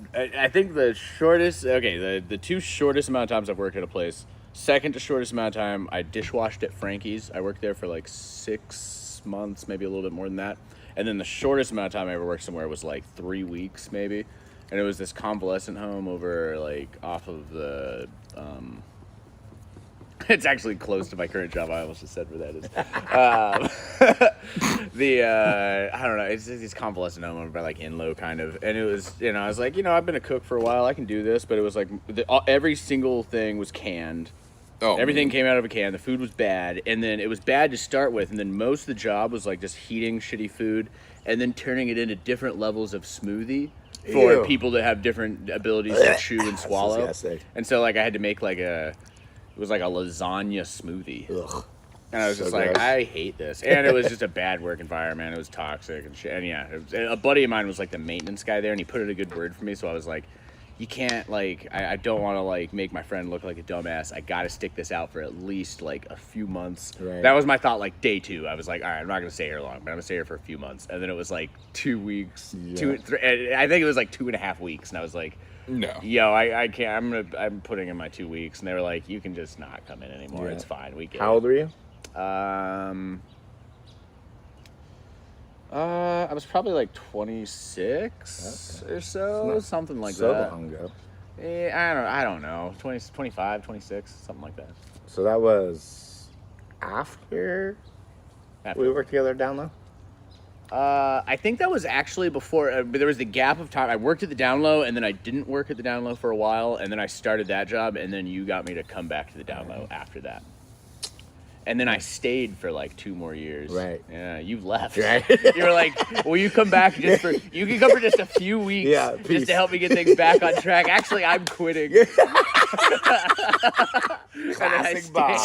think the shortest, the two shortest amount of times I've worked at a place. Second to shortest amount of time, I dishwashed at Frankie's. I worked there for like 6 months, maybe a little bit more than that. And then the shortest amount of time I ever worked somewhere was like 3 weeks, maybe. And it was this convalescent home over like off of the, it's actually close to my current job. I almost just said where that is. I don't know. It's this convalescent home over by like Inlow kind of. And it was, I was like, I've been a cook for a while. I can do this. But it was like every single thing was canned. Oh, Everything man. came out of a can. The food was bad. And then it was bad to start with. And then most of the job was like just heating shitty food and then turning it into different levels of smoothie for Ew. people that have different abilities to chew and That's swallow. disgusting. And so like I had to make like it was like a lasagna smoothie. Ugh. And I was So just like, gross. I hate this. And it was just a bad work environment. It was toxic and shit. And yeah, a buddy of mine was like the maintenance guy there, and he put in a good word for me. So I was like, you can't, like, I don't want to, like, make my friend look like a dumbass. I got to stick this out for at least, like, a few months. Right. That was my thought, like, day 2. I was like, all right, I'm not going to stay here long, but I'm going to stay here for a few months. And then it was, like, 2 weeks. Yeah. I think it was, like, 2.5 weeks. And I was like, No. yo, I can't. I'm putting in my 2 weeks. And they were like, you can just not come in anymore. Yeah. It's fine. We get How old were you? I was probably like 26 or so, something like so that. long ago. I don't know, 20, 25, 26, something like that. So that was after we worked together down low? I think that was actually before, but there was the gap of time. I worked at the down low, and then I didn't work at the down low for a while, and then I started that job, and then you got me to come back to the down low after that. And then I stayed for like 2 more years. Right. Yeah, you left. Right. You were like, will you come back you can come for just a few weeks Yeah, just peace. to help me get things back on track. Actually, I'm quitting. Classic Bob.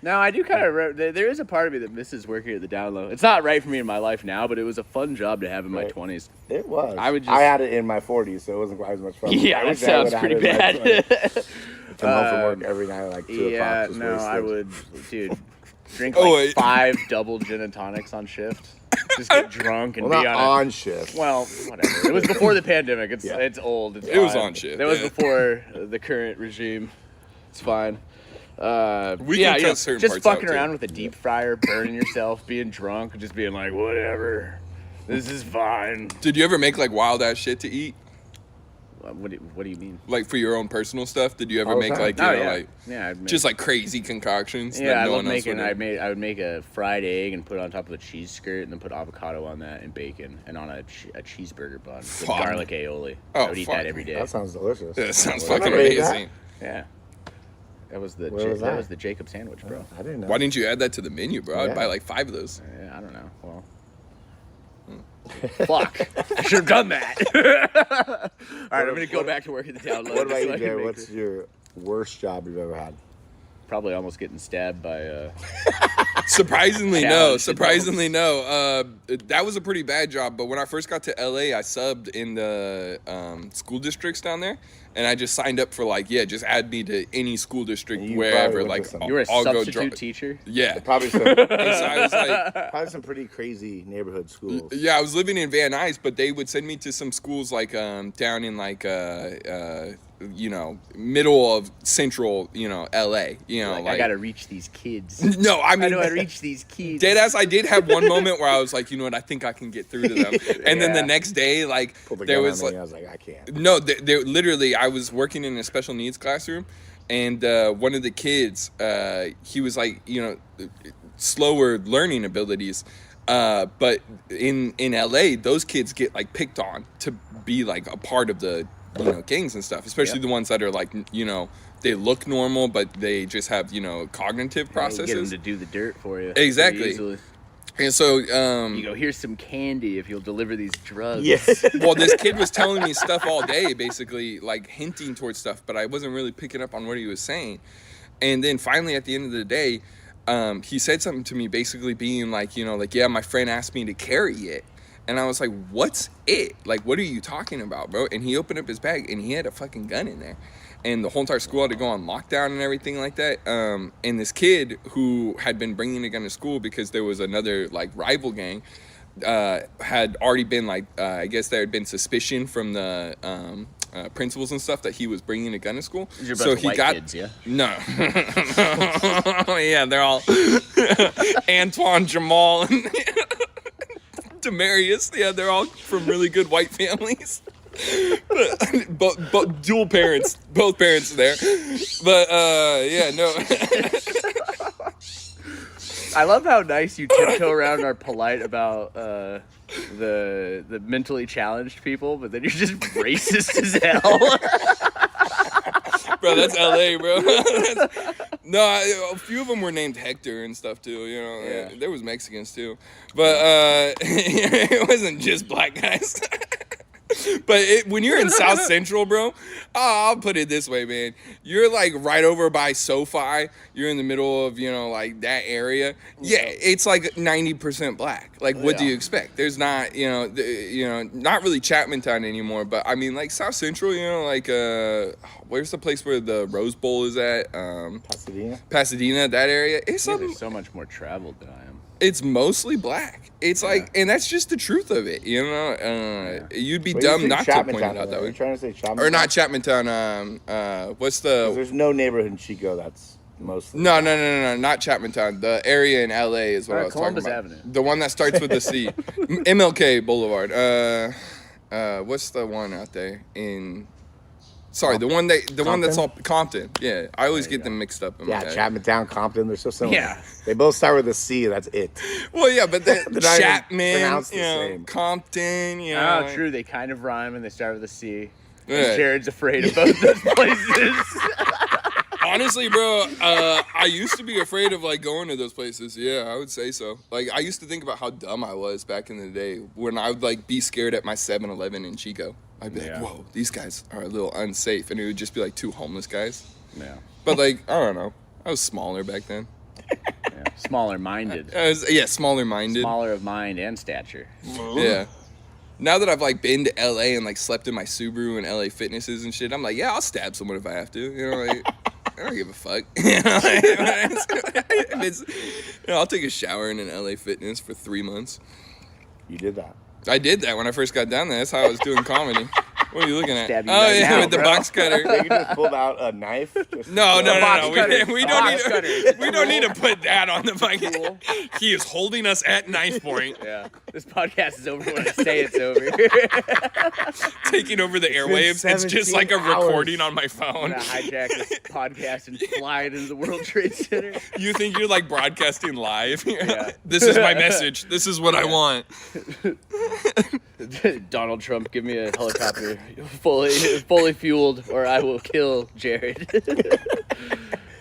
No, I do kind of, there is a part of me that misses working at the down low. It's not right for me in my life now, but it was a fun job to have in my Right. 20s. It was. I would just- I had it in my 40s, so it wasn't quite as much fun. Yeah, I that wish I sounds would've pretty had it in my bad. 20s. Come home from work every night at like 2 Yeah, o'clock. Just no, wasted. I would, dude, drink Oh, like wait. 5 double gin and tonics on shift. Just get drunk and Well, be not on on shift. Well, whatever. It was before the pandemic. It's Yeah. it's old. It's It was fine. on shift, That was yeah. before the current regime. It's fine. We can yeah, cut certain just parts fucking out, too. around with a deep fryer, burning yourself, being drunk, and just being like, whatever. This is fine. Did you ever make like wild ass shit to eat? What do you mean? Like for your own personal stuff? Did you ever All the make time. like, Oh, you know, yeah. like Yeah, I'd make, just like crazy concoctions? yeah, that I no love one else making. would? I would make a fried egg and put it on top of a cheese skirt, and then put avocado on that and bacon, and on a cheeseburger bun with Fuck. garlic aioli. Oh, I would eat fuck. that every day. That sounds delicious. That sounds Well, fucking I never ate that. amazing. Yeah. That was the Where was that that? was the Jacob sandwich, bro. I didn't know. Why didn't you add that to the menu, bro? I'd Yeah. buy like 5 of those. Yeah, I don't know. Well, fuck. I should have done that. All right, I'm gonna go back to work at the down low. What about just so you, I can Jared? make What's your worst job you've ever had? Probably almost getting stabbed by Surprisingly, no. Talented Surprisingly, no. That was a pretty bad job. But when I first got to LA, I subbed in the school districts down there, and I just signed up for like, just add me to any school district You wherever. probably went Like, to some- You were a I'll go substitute teacher? Yeah. Probably some, And so I was like, probably some pretty crazy neighborhood schools. yeah, I was living in Van Nuys, but they would send me to some schools like down in like middle of central, LA. I gotta reach these kids. No, I mean, How do I reach these kids? dead ass. I did have one moment where I was like, you know what, I think I can get through to them. And then the Yeah. next day, like, Pulled the there gun was on like, me. I was like, I can't. no, they literally, I was working in a special needs classroom, and one of the kids, he was like, slower learning abilities. But in LA, those kids get like picked on to be like a part of the, gangs and stuff, especially the ones that are like, they look normal, but they just have, cognitive Yeah, you processes. get them to do the dirt for you. Exactly. pretty easily. And so, You go, here's some candy if you'll deliver these drugs. Yeah. well, this kid was telling me stuff all day, basically, like hinting towards stuff, but I wasn't really picking up on what he was saying. And then finally, at the end of the day, he said something to me, basically being like, yeah, my friend asked me to carry it. And I was like, what's it? Like, what are you talking about, bro? And he opened up his bag, and he had a fucking gun in there. And the whole entire school had to go on lockdown and everything like that. And this kid who had been bringing a gun to school because there was another, like, rival gang, had already been, like, I guess there had been suspicion from the principals and stuff that he was bringing a gun to school. These are a bunch of white kids, yeah? No. Yeah, they're all Antoine, Jamal, and Demarius. Yeah, they're all from really good white families. But dual parents, both parents there. But yeah, no. I love how nice you tiptoe around are polite about the mentally challenged people, but then you're just racist as hell. Bro, that's LA, bro. A few of them were named Hector and stuff too. Yeah. There was Mexicans too, but it wasn't just black guys. But when you're in South Central, bro, I'll put it this way, man. You're like right over by SoFi. You're in the middle of, like that area. Yeah, it's like 90% black. Like, what do you expect? There's not, not really Chapmantown anymore. But I mean, like South Central, like where's the place where the Rose Bowl is at? Pasadena, that area. It's They're so much more traveled than I am. It's mostly black. It's like, and that's just the truth of it, You'd be dumb not to point it out that way. Are you trying to say Chapmantown? Or not Chapmantown. What's the? There's no neighborhood in Chico that's mostly. No, not Chapmantown. The area in LA is what I was Columbus talking about. Avenue. The one that starts with the C. MLK Boulevard. What's the one out there in? Sorry, the one that's all Compton. Yeah, I always get them mixed up. In my head. Chapmantown, Compton, they're so similar. Yeah. They both start with a C, that's it. Well, yeah, but not even Chapman, pronounced the same. Compton, Oh, true. They kind of rhyme and they start with a C. Yeah. And Jared's afraid of both those places. Honestly, bro, I used to be afraid of like going to those places. Yeah, I would say so. Like, I used to think about how dumb I was back in the day when I would like be scared at my 7-Eleven in Chico. I'd be like, whoa, these guys are a little unsafe, and it would just be like two homeless guys. Yeah. But like, I don't know, I was smaller back then. Yeah. Smaller minded. Smaller minded. Smaller of mind and stature. Yeah. Now that I've like been to LA and like slept in my Subaru and LA Fitnesses and shit, I'm like, yeah, I'll stab someone if I have to. Like, I don't give a fuck. I'll take a shower in an LA Fitness for 3 months. You did that. I did that when I first got down there. That's how I was doing comedy. What are you looking at? Stab you Oh right yeah, now, with the bro. box cutter. You just pulled out a knife? No. cutter. We A don't box cutter. need. We don't need to put that on the fucking. He is holding us at knife point, Yeah. This podcast is over when I say it's over. taking over the airwaves. It's just like a 17 hours. recording on my I'm phone. gonna hijack this podcast and fly it into the World Trade Center. You think you're like broadcasting live? Yeah. This is my message. This is what I want. Donald Trump, give me a helicopter fully fueled, or I will kill Jared.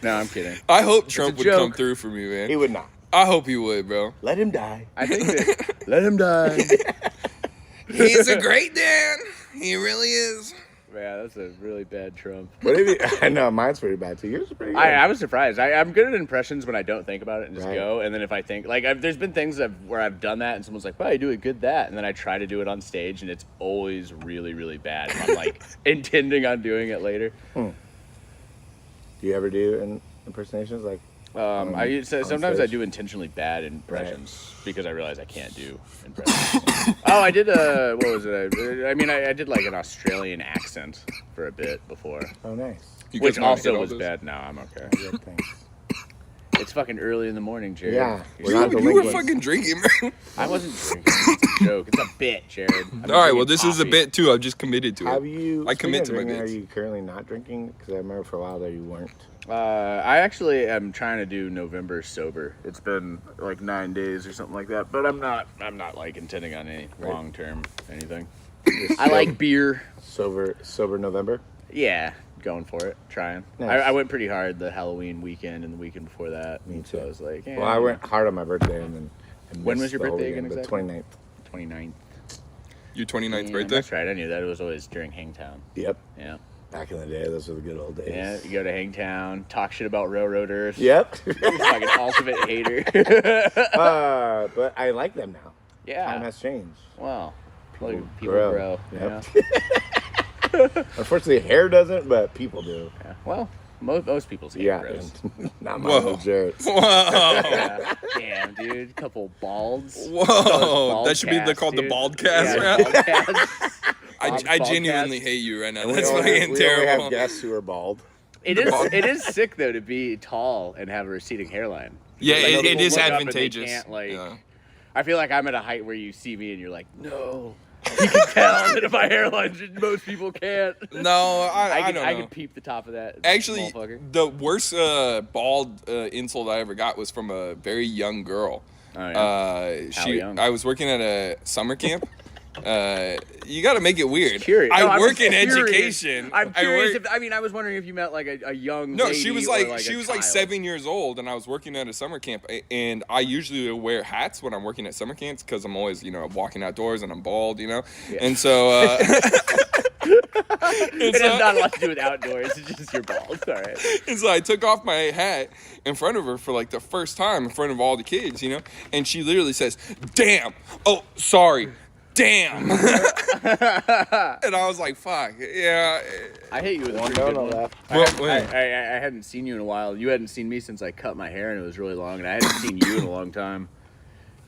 No, I'm kidding. I hope Trump would joke. come through for me, man. He would not. I hope he would, bro. Let him die. I think that let him die. He's a great dad. He really is. Yeah, that's a really bad Trump. What if he, I know, mine's pretty bad too. Yours is pretty good. I was surprised. I'm good at impressions when I don't think about it and just Right. go. And then if I think, like, there's been things where I've done that and someone's like, "Wow, you do a good that," and then I try to do it on stage and it's always really, really bad. And I'm like intending on doing it later. Do you ever do impersonations? Like, Sometimes I stage? do intentionally bad impressions because I realize I can't do impressions. Oh, I did what was it? I did like an Australian accent for a bit before, oh, nice. You which guys wanna also get all was this? bad. No, I'm okay. Good, thanks. It's fucking early in the morning, Jared. Yeah, we're You, not you were delinquents. fucking drinking, bro. I wasn't drinking. It's a joke. It's a bit, Jared. All right, well, this is a bit too. I've just committed to it. Have you? I commit to my drinking, bits. Are you currently not drinking? Because I remember for a while there you weren't. I actually am trying to do November sober. It's been like 9 days or something like that, but I'm not like intending on any long term anything. I like beer. Sober November. Yeah, going for it, trying. Nice. I went pretty hard the Halloween weekend and the weekend before that. Me So too. I was like, Well, I went hard on my birthday, and then When was your birthday again The exactly? 29th. 29th. Your 29th Yeah, birthday? That's right. I knew that. It was always during Hangtown. Yep. Yeah. Back in the day, those were the good old days. Yeah, you go to Hangtown, talk shit about railroaders. Yep. You're like an ultimate hater. But I like them now. Yeah. Time has changed. Well, people grow. grow. Yep. Yeah. Unfortunately, hair doesn't, but people do. Yeah. Well, most people's hair grows. Not mine, Whoa. but Jared's. Whoa. Yeah. Damn, dude. Couple balds. Whoa. That should be called the dude. bald cast, Yeah, right? bald cast. I Bald genuinely cast. hate you right now. And That's we only fucking have terrible. guests who are bald. It is sick though to be tall and have a receding hairline. Yeah, Like, it people is look up and they advantageous. can't, like, Yeah. I feel like I'm at a height where you see me and you're like, no. You can tell that if my hairline, most people can't. No, I don't know. I can peep the top of that. Actually, motherfucker. the worst bald insult I ever got was from a very young girl. Oh, yeah. How young? I was working at a summer camp. You got to make it weird. Curious. No, I I'm work in curious. education. I'm curious. I I was wondering if you meant like a young. No, lady she was or like a she was child. like 7 years old, and I was working at a summer camp, and I usually wear hats when I'm working at summer camps because I'm always walking outdoors and I'm bald, Yeah. and so. It has not a lot to do with outdoors. It's just your balls. All right. And so I took off my hat in front of her for like the first time in front of all the kids, and she literally says, "Damn! Oh, sorry. Damn!" And I was like, "Fuck, yeah." I hate you with a One pretty down, good no one. left. I hadn't seen you in a while. You hadn't seen me since I cut my hair and it was really long, and I hadn't seen you in a long time.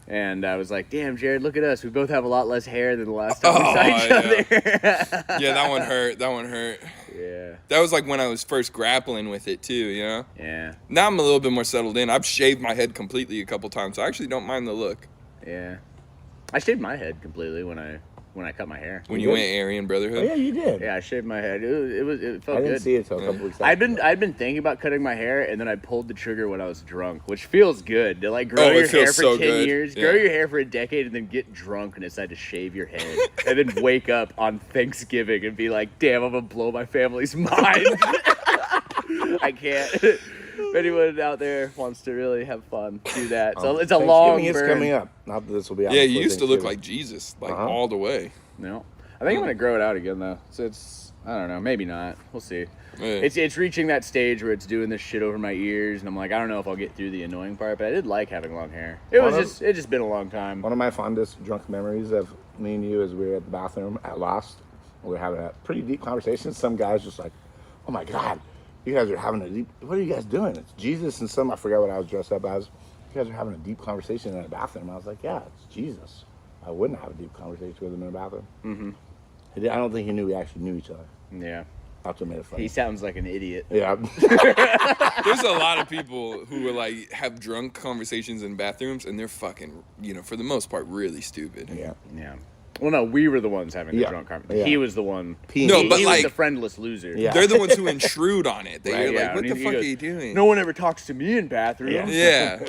And I was like, "Damn, Jared, look at us. We both have a lot less hair than the last time we saw each other." Yeah, that one hurt. That one hurt. Yeah. That was like when I was first grappling with it too, Yeah. Now I'm a little bit more settled in. I've shaved my head completely a couple times. So I actually don't mind the look. Yeah. I shaved my head completely when I cut my hair. When You you did? went Aryan Brotherhood. Oh, yeah, you did. Yeah, I shaved my head. It felt I didn't good. see it until a couple weeks I'd after. been thinking about cutting my hair, and then I pulled the trigger when I was drunk, which feels good. To like grow Oh, it your hair feels for so 10 good. years, Yeah. grow your hair for a decade, and then get drunk and decide to shave your head, and then wake up on Thanksgiving and be like, "Damn, I'm gonna blow my family's mind." I can't. If anyone out there wants to really have fun, do that. So it's a long Thanksgiving is burn. coming up. Not that this will be out. Yeah, you before used to look Thanksgiving. like Jesus, like Uh-huh. all the way. No, I think I'm gonna grow it out again though. So it's I don't know, maybe not. We'll see. Yeah. It's reaching that stage where it's doing this shit over my ears, and I'm like, I don't know if I'll get through the annoying part, but I did like having long hair. It's just been a long time. One of my fondest drunk memories of me and you is we were at the bathroom at Lost. We were having a pretty deep conversation. Some guys just like, "Oh my God, you guys are having a deep, what are you guys doing?" It's Jesus and I forgot what I was dressed up as. You guys are having a deep conversation in a bathroom. I was like, yeah, it's Jesus. I wouldn't have a deep conversation with him in a bathroom. Mm-hmm. I don't think he knew we actually knew each other. Yeah, That's what made it funny. he sounds like an idiot. Yeah. There's a lot of people who will like have drunk conversations in bathrooms, and they're fucking, for the most part, really stupid. Yeah. Yeah. Well, no, we were the ones having the Yeah. drunk conversation. Yeah. He was the one. No, but he like- was the friendless loser. Yeah. They're the ones who intrude on it. They're Right, yeah, like, "What and the he fuck goes, are you doing?" No one ever talks to me in bathrooms. Yeah.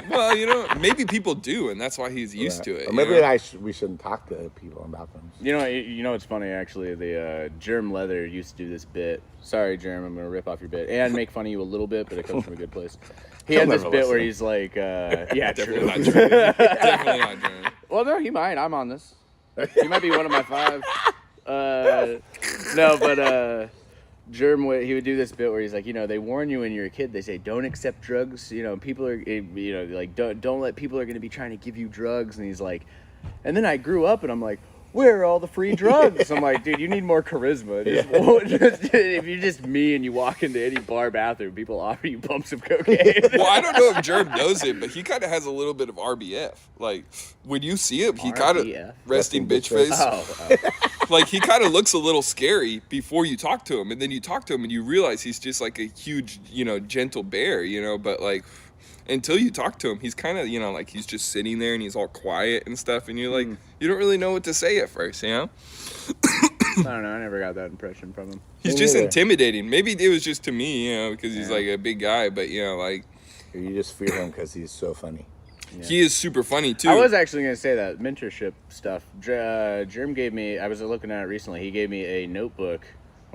Well, maybe people do, and that's why he's used to it. Or you maybe know? we shouldn't talk to people in bathrooms. You know what's funny actually? The Germ Leather used to do this bit. Sorry, Germ, I'm gonna rip off your bit and make fun of you a little bit, but it comes from a good place. He He'll had this never bit where listen. he's like, yeah, Definitely true. not true. Definitely not true. Well, no, he might. I'm on this. He might be one of my 5. No, but Germ, he would do this bit where he's like, they warn you when you're a kid. They say don't accept drugs. People are, like don't let people are going to be trying to give you drugs. And he's like, and then I grew up and I'm like, where are all the free drugs? I'm like, dude, you need more charisma. If you're just me and you walk into any bar bathroom, people offer you bumps of cocaine. Well, I don't know if Gerb knows it, but he kind of has a little bit of RBF. Like, when you see him, he kind of RBF? resting bitch face. Oh. Like, he kind of looks a little scary before you talk to him, and then you talk to him and you realize he's just like a huge, gentle bear, but like, until you talk to him, he's kind of, like he's just sitting there and he's all quiet and stuff, and you're like, you don't really know what to say at first, I don't know. I never got that impression from him. He's Me just neither. intimidating. Maybe it was just to me, because he's like a big guy, but like, Or you just fear him because he's so funny. he is super funny too. I was actually going to say that mentorship stuff. Germ gave me, I was looking at it recently, he gave me a notebook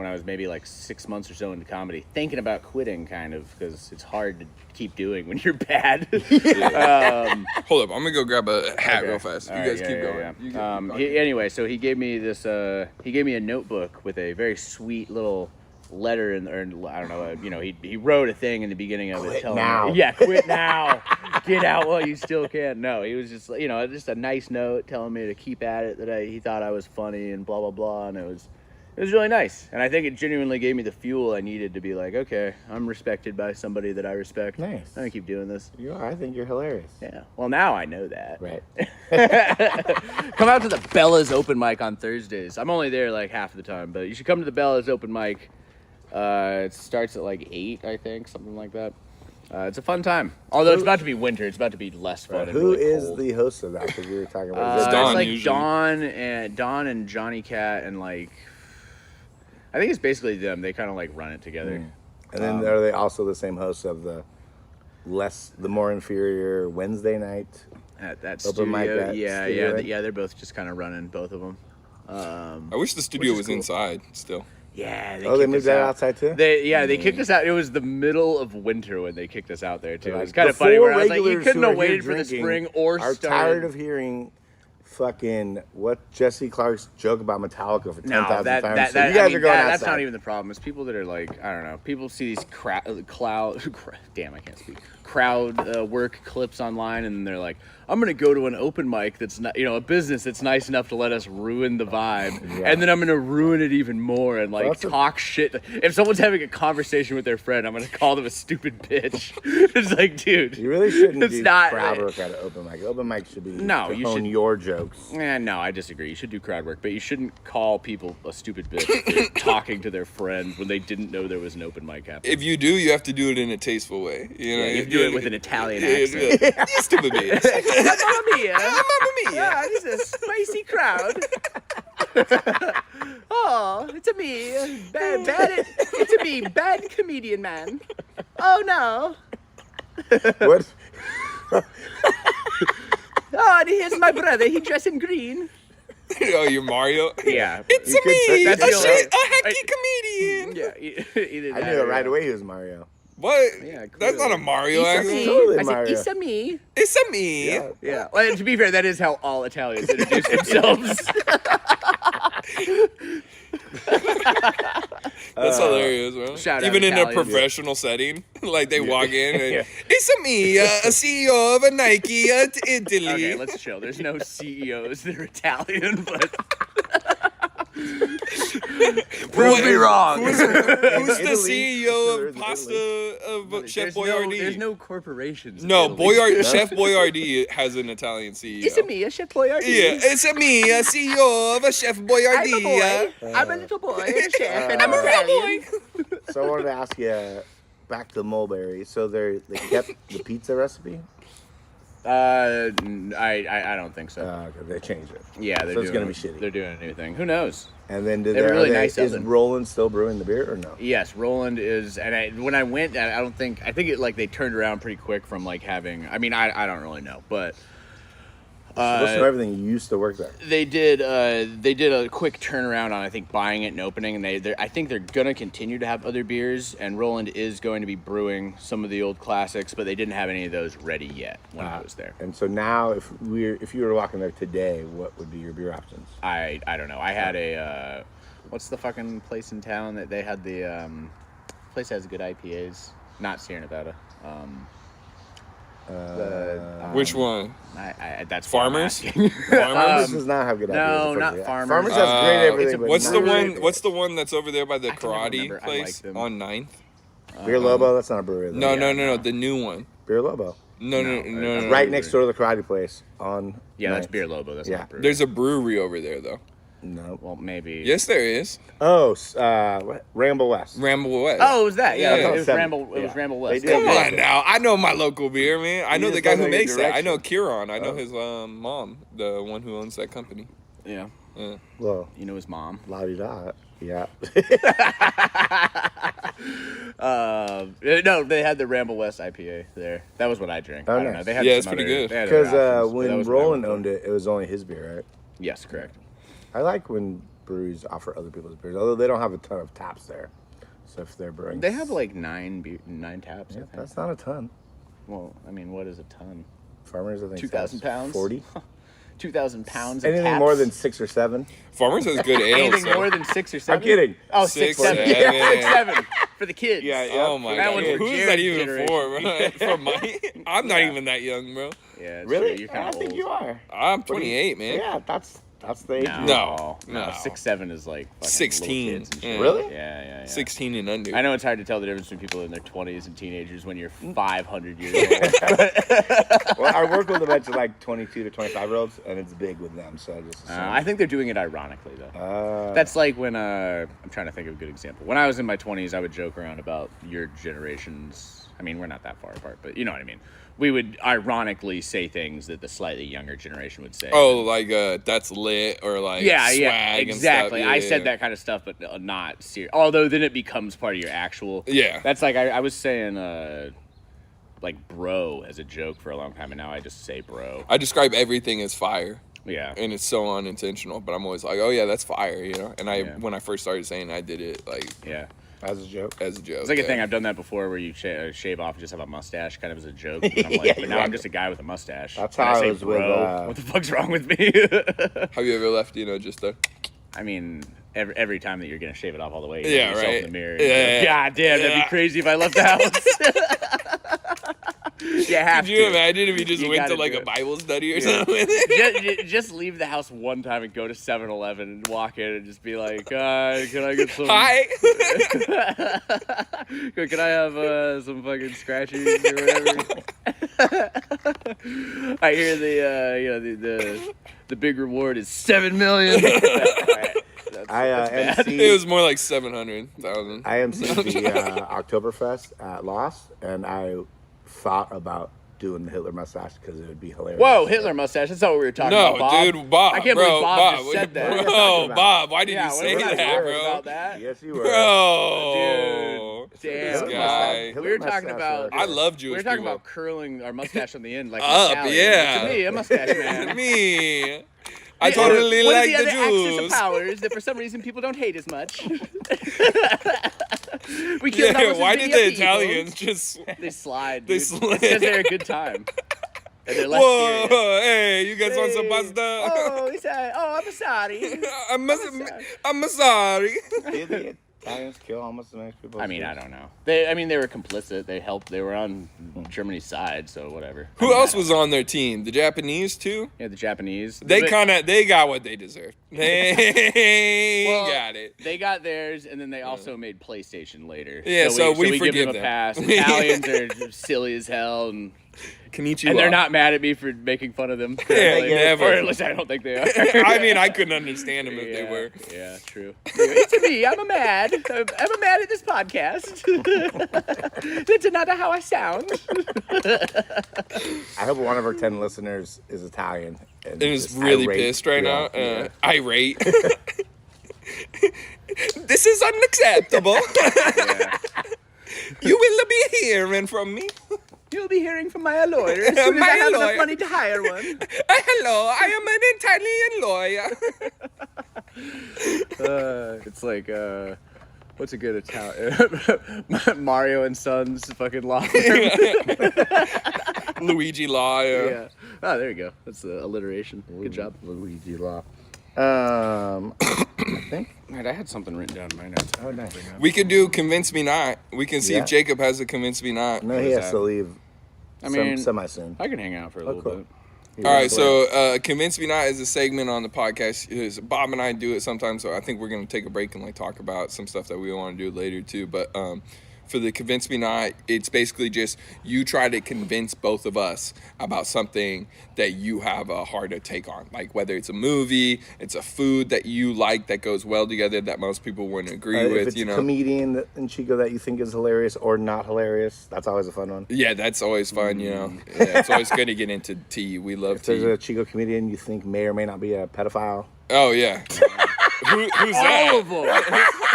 when I was maybe like 6 months or so into comedy, thinking about quitting kind of because it's hard to keep doing when you're bad. Hold up, I'm gonna go grab a hat real fast. You All guys right, keep yeah, going. yeah. You keep talking. Anyway, so he gave me this. He gave me a notebook with a very sweet little letter, or I don't know. He wrote a thing in the beginning of it telling now. me, yeah, quit now, get out while you still can. No, he was just just a nice note telling me to keep at it. That he thought I was funny and blah blah blah, and it was really nice. And I think it genuinely gave me the fuel I needed to be like, okay, I'm respected by somebody that I respect. Nice. I'm gonna keep doing this. You are. I think you're hilarious. Yeah. Well, now I know that. Right. Come out to the Bella's open mic on Thursdays. I'm only there like half of the time, but you should come to the Bella's open mic. It starts at like 8, I think, something like that. It's a fun time. Although it's about to be winter, it's about to be less fun. And Who really is cold. the host of that? Because we were talking about It's It's Don, like usually. Don and Johnny Cat and like I think it's basically them. They kind of like run it together. And then are they also the same hosts of the more inferior Wednesday night? At that Open mic studio, at yeah, studio, right? yeah. They're both just kind of running both of them. I wish the studio is was cool. inside still. Yeah, They kicked moved us that out. outside too? They kicked us out. It was the middle of winter when they kicked us out there too. It was Like, kind of the funny. four Where I was like, you regulars couldn't who have are here waited for the drinking spring or are started. tired of hearing fucking what Jesse Clark's joke about Metallica for 10,000 No, times. that so you I guys mean, are going that's outside. not even the problem. It's people that are like, I don't know. People see these damn, I can't speak. Crowd work clips online, and they're like, I'm gonna go to an open mic that's not, a business that's nice enough to let us ruin the vibe, and then I'm gonna ruin it even more and like talk shit. If someone's having a conversation with their friend, I'm gonna call them a stupid bitch. It's like, dude, You really shouldn't it's do not crowd work at an open mic. Open mic should be No, to you hone should- your jokes. No, I disagree. You should do crowd work, but you shouldn't call people a stupid bitch for talking to their friends when they didn't know there was an open mic happening. If you do, you have to do it in a tasteful way. You know, Yeah, you have to do it with an Italian accent. You stupid bitch. Mamma mia! Mamma mia. Yeah, this is a spicy crowd. Oh, it's a me, it's a me, bad comedian man. Oh no! What? Oh, and here's my brother. He dressed in green. Oh, you're Mario? Yeah, It's You could say- me, That's a the only- hacky comedian. yeah. Either I that knew it or- right away he was Mario. What? Yeah, That's not a clearly. Mario It's a accent. me. Totally I said, Mario. it's a me. It's a me. Yeah. Yeah. Well, to be fair, that is how all Italians introduce themselves. That's hilarious, bro. Shout out Even in a Italians. professional setting, like they walk in and it's a me, a CEO of a Nike Italy. Okay, let's chill. There's no CEOs that are Italian, but Prove me wrong. Who's the Italy. CEO There of is pasta of Chef there's Boyardee? no corporations. in No, Italy. Chef Boyardee has an Italian CEO. It's a me, a Chef Boyardee. Yeah, it's a me, a CEO of a Chef I'm a Boyardee. boy. I'm a little boy, and a chef, and I'm Italian. So I wanted to ask you back to Mulberry. So they kept the pizza recipe? I don't think so. Okay, they changed it. Yeah, they're so it's doing, gonna be shitty. They're doing a new thing. Who knows? And then They have a really nice is oven. Roland still brewing the beer or no? Yes, Roland is, and when I went, I think it like they turned around pretty quick from like having. I mean, I don't really know, but Most of everything used to work there. they did a quick turnaround on I think buying it and opening, and I think they're gonna continue to have other beers, and Roland is going to be brewing some of the old classics, but they didn't have any of those ready yet when I was there. And so now, if you were walking there today, what would be your beer options? I don't know. I had a what's the fucking place in town that they had the place that has good IPAs? Not Sierra Nevada. Which one? That's what I'm Farmers? asking. Farmers? This does not have good no, ideas. not unfortunately. Farmers. Farmers has great everything. but What's not the great one? beer. What's the one that's over there by the I can never karate remember. I place like them. on 9th? Beer Lobo? That's not a brewery. No, though. no, the new one. Beer Lobo. No. Right next door to the karate place on. Yeah, that's 9th. Beer Lobo. That's Yeah. not brewery. There's a brewery over there though. No. Well, maybe. Yes, there is. Oh, what? Ramble West. Ramble West. Oh, it was that? Yeah, Yeah. it was Seven. Ramble. It was Yeah. Ramble They West. did. Come Yeah. on now. I know my local beer, man. I know just the guy don't who know your makes that. I know direction. Kieran. I know his mom, the one who owns that company. Yeah, Yeah. Well, you know his mom. la di da. Yeah. No, they had the Ramble West IPA there. That was what I drank. Oh, I don't nice. know. They had Yeah, it's some pretty other- good. they had other Because options, but that when was what I Roland went for. owned it, it was only his beer, right? Yes, correct. I like when breweries offer other people's beers, although they don't have a ton of taps there. So if they're brewing, They have like 9 taps. yeah, I think. that's not a ton. Well, I mean, what is a ton? Farmers, I think 2,000 pounds? 40. 2,000 pounds. Anything of taps? more than 6 or 7. Farmers has good ale. Anything so- more than 6 or 7? I'm kidding. Oh, 6, 6, 7. 7. Yeah, 6, 7 for the kids. Yeah, yeah. Oh my That god. one's for Who's that Jared's even generation. for, bro? For my I'm not Yeah. even that young, bro. Yeah, it's Really? true. You're kind I of old. think you are. I'm 28, man. Yeah, that's the age. No, No. 6, 7 is like fucking 16. little kids and shit. Yeah. Really? Yeah. 16 and under. I know it's hard to tell the difference between people in their 20s and teenagers when you're 500 years old. Well, I work with a bunch of like 22 to 25-year-olds, and it's big with them. So I just. I think they're doing it ironically, though. That's like when, I'm trying to think of a good example. When I was in my 20s, I would joke around about your generations. I mean, we're not that far apart, but you know what I mean. We would ironically say things that the slightly younger generation would say. Oh, like that's lit or like swag exactly. and stuff. I said that kind of stuff, but not serious. Although then it becomes part of your actual. Yeah. That's like I was saying, like bro as a joke for a long time, and now I just say bro. I describe everything as fire. Yeah. And it's so unintentional, but I'm always like, oh yeah, that's fire, you know. And when I first started saying, I did it like Yeah. as a joke. as a joke. It's like a yeah. thing I've done that before, where you shave off and just have a mustache, kind of as a joke. And I'm like, but now I'm just a guy with a mustache. That's And how I say, was with, bro, what the fuck's wrong with me? Have you ever left, just a I mean, every time that you're gonna shave it off all the way, you Yeah, look at yourself right. in the mirror. Yeah, And yeah, go, God damn, that'd yeah. be crazy if I left the house. You have Could you to. imagine if you just You went to gotta like do a it. Bible study or Yeah. something? just leave the house one time and go to 7-Eleven and walk in and just be like, can I get some? Hi. Can I have some fucking scratchies or whatever? I hear the big reward is 7 million. I That's bad. MC. It was more like 700,000. I emceed the Oktoberfest at Lost, and I thought about doing the Hitler mustache because it would be hilarious. Whoa, Hitler mustache. That's not what we were talking No, about, Bob. dude, Bob. I can't bro, believe Bob just what- said that. What are you Bro, talking about? Bob, why did Yeah, you say we're not that, worried bro? about that. Yes, you were. Bro. Dude, This damn. guy. We were talking about. I love We Jewish were talking people. about curling our mustache on the end, like Up, Italian. yeah. To me, a mustache man. Me. I Yeah, totally what like are the the other axis of Jews. powers that for some reason people don't hate as much? We killed Yeah, almost why as did many the of Italians just... They slide. They Dude. slid. It's because they're a good time. And they're less Whoa, serious. hey, you guys want some Hey. pasta? Oh, he said, "Oh, I'm sorry." I'm sorry. Did the Italians kill almost as many people? I mean, I don't know. They were complicit. They helped. They were on Germany's side, so whatever. I Who mean, I else don't was know. on their team? The Japanese too? Yeah, the Japanese. They But- they got what they deserved. They Well, got it. They got theirs, and then they also made PlayStation later. Yeah, so we give forgive them a them. pass. Italians are just silly as hell, and Konnichiwa. they're not mad at me for making fun of them. Yeah, Like, never. Or at least I don't think they are. I mean, I couldn't understand them if they were. Yeah, true. It's me. I'm a mad. I'm a mad at this podcast. That's not how I sound. I hope one of our 10 listeners is Italian. And is just really irate. pissed right Yeah, now. yeah. Irate. This is unacceptable. Yeah. You will be hearing from me. You'll be hearing from my lawyer as soon as My I have lawyer. enough money to hire one. Hello, I am an Italian lawyer. It's like, what's a good Italian? Mario and Sons fucking law firm. Luigi Law. Yeah. Oh, there you go. That's the alliteration. Good job. Luigi Law. I think. Right, I had something written down in my notes. Oh, nice. We could do Convince Me Not. We can see Yeah. if Jacob has a Convince Me Not. No, What he is has that? to leave. I mean, semi soon. I can hang out for a little cool. bit. All right, so Convince Me Not is a segment on the podcast. Bob and I do it sometimes, so I think we're going to take a break and like talk about some stuff that we want to do later too. But for the Convince Me Not, it's basically just you try to convince both of us about something that you have a harder take on. Like whether it's a movie, it's a food that you like that goes well together that most people wouldn't agree If with, it's you know. a comedian in Chico that you think is hilarious or not hilarious, that's always a fun one. Yeah, that's always fun, you know. Yeah, it's always good to get into tea. We love If there's tea. a Chico comedian you think may or may not be a pedophile, Oh, yeah. Who's that? All of them.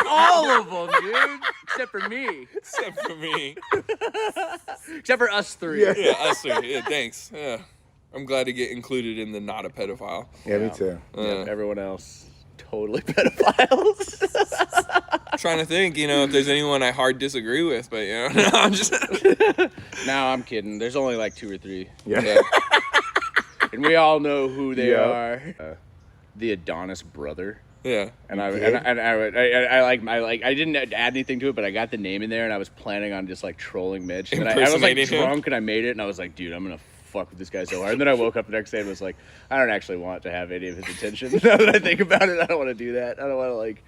All of them, dude. Except for me. Except for me. Except for us three. Yeah, us three. Yeah, thanks. Yeah. I'm glad to get included in the not a pedophile. yeah, me too. Yeah, everyone else. totally pedophiles. Trying to think, if there's anyone I hard disagree with, but no, I'm just. No, I'm kidding. There's only like 2 or 3. Yeah. And we all know who they Yeah. are. The Adonis brother. Yeah. And I didn't add anything to it, but I got the name in there, and I was planning on just like trolling Mitch. And I was like Impersonating him? drunk, and I made it, and I was like, dude, I'm gonna fuck with this guy so hard. And then I woke up the next day and was like, I don't actually want to have any of his attention. Now that I think about it, I don't want to do that. I don't want to like.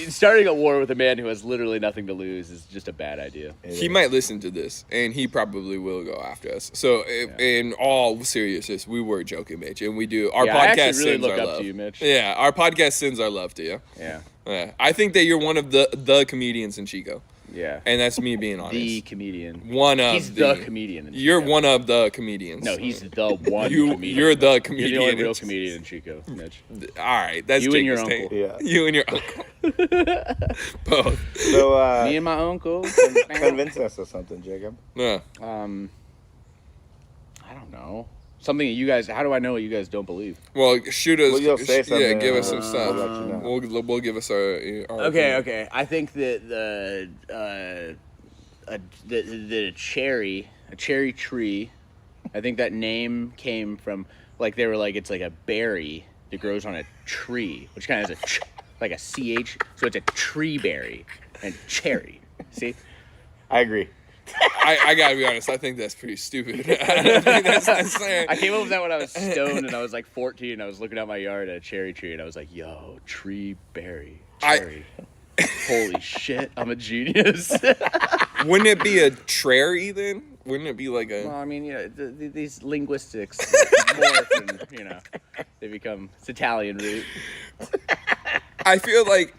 Starting a war with a man who has literally nothing to lose is just a bad idea. He might listen to this, and he probably will go after us. So, in all seriousness, we were joking, Mitch, and we do. Our I podcast actually really sends look our up love. to you, Mitch. Yeah, our podcast sends our love to you. Yeah. Yeah. I think that you're one of the comedians in Chico, Yeah. and that's me being honest. The comedian. One of He's the comedian. You're one of the comedians. No, he's the one comedian. You're the comedian. You're the only real in- comedian in Chico, Mitch. All right, that's You and your Jacob's take. uncle. Yeah. You and your uncle. Both. So Me and my uncle. convince us of something, Jacob. Yeah. I don't know. Something that you guys. How do I know what you guys don't believe? Well, shoot us. Well, you'll say Yeah, something, give us some I'll stuff. let you know. We'll give us our Okay, opinion. okay. I think that the cherry tree. I think that name came from like they were like it's like a berry that grows on a tree, which kind of has like a ch. So it's a tree berry and cherry. See? I agree. I gotta be honest. I think that's pretty stupid. I don't think that's necessary. I came up with that when I was stoned and I was like 14. I was looking out my yard at a cherry tree and I was like, yo, tree berry. Cherry. Holy shit, I'm a genius. Wouldn't it be a trary then? Wouldn't it be like a? Well, I mean, these linguistics morph and, they become, it's Italian root. I feel like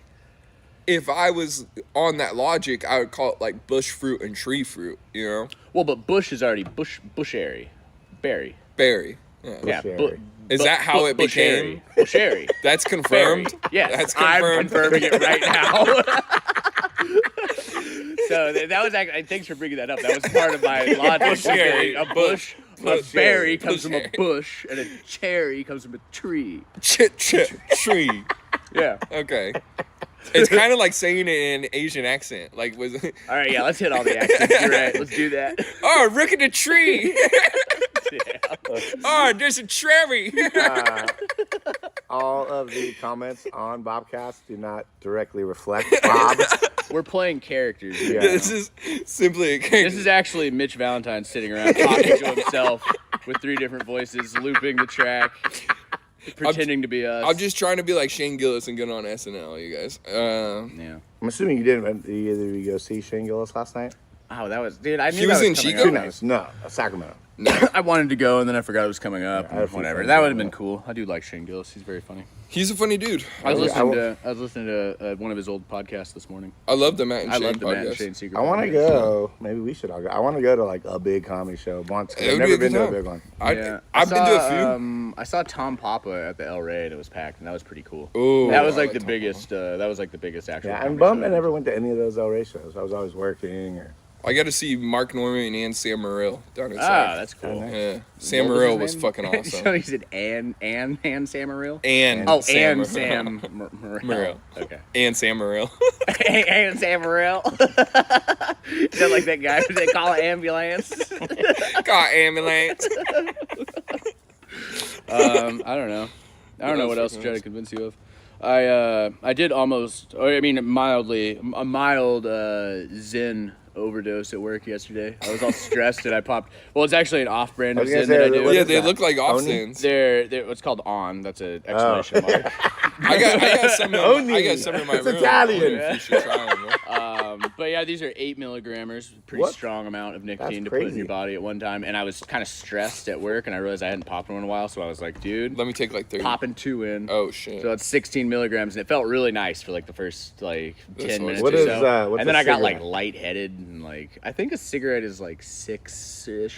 if I was on that logic, I would call it like bush fruit and tree fruit. Well, but bush is already bushy. Berry. Berry. Yeah. Yeah. Bushy. Is that how it became? Bushy. That's confirmed. Yes, That's I'm confirmed. confirming it right now. So that was actually. Thanks for bringing that up. That was part of my logic. Bushy. A bush, a berry comes from a Bushy. bush, and a cherry comes from a tree. Tree. Yeah. Okay. It's kind of like saying it in an Asian accent. Like was. All right. Yeah. Let's hit all the accents. You're right. Let's do that. Oh, look at the tree. Yeah. Oh, there's a cherry. All of the comments on Bobcast do not directly reflect Bob. We're playing characters. Yeah. This is simply a This is actually Mitch Valentine sitting around talking to himself with 3 different voices, looping the track, pretending to be us. I'm just trying to be like Shane Gillis and get on SNL, you guys. Yeah. I'm assuming you didn't. Did either of you go see Shane Gillis last night? Oh, that was, dude. I knew He that was in coming Chico? up. Nice. No, Sacramento. I wanted to go, and then I forgot it was coming up. Yeah, I had a few Whatever. friends That would have going been up. cool. I do like Shane Gillis. He's very funny. He's a funny dude. I was I listening to one of his old podcasts this morning. I love the Matt and I Shane love the Matt and podcast. Shane Secret. I want to Podcast. go. Maybe we should all go. I want to go to like a big comedy show once. 'Cause It I've would be never a been good to a time. big one. I've been to a few. I saw Tom Papa at the El Rey, and it was packed, and that was pretty cool. Ooh, that was I like the Tom biggest. That was like the biggest actual. Yeah, comedy I'm bummed show. I never went to any of those El Rey shows. I was always working. Or I got to see Mark Norman and Sam Morril down in Ah, South. that's cool. nice. Yeah, Sam What was Morril his was name? fucking So awesome. he said and Sam Morril. And Oh, Sam and Morril. Sam Morril. Okay. And Sam Morril. And Sam Morril. Is that like that guy who they call an ambulance? Got ambulance. I don't know. I don't know what else to try to convince you of. I did almost, or I mean, a mild Zen overdose at work yesterday. I was all stressed and I popped. Well, it's actually an off-brand I of was gonna Zen that I say, do. what Yeah, is they that? look like Oni? off-sins. They're it's called On. That's an exclamation mark. I got some. I got some in my It's room. Italian. You should try them. But yeah, these are 8 milligrammers, pretty What? strong amount of nicotine to That's put in crazy. your body at one time. And I was kind of stressed at work, and I realized I hadn't popped one in a while, so I was like, dude, Let me take like 30. popping 2 in. Oh shit. So it's 16 milligrams, and it felt really nice for like the first like 10 That's minutes What or is, so. what's And then a I got like cigarette? lightheaded, and like I think a cigarette is like 6-ish.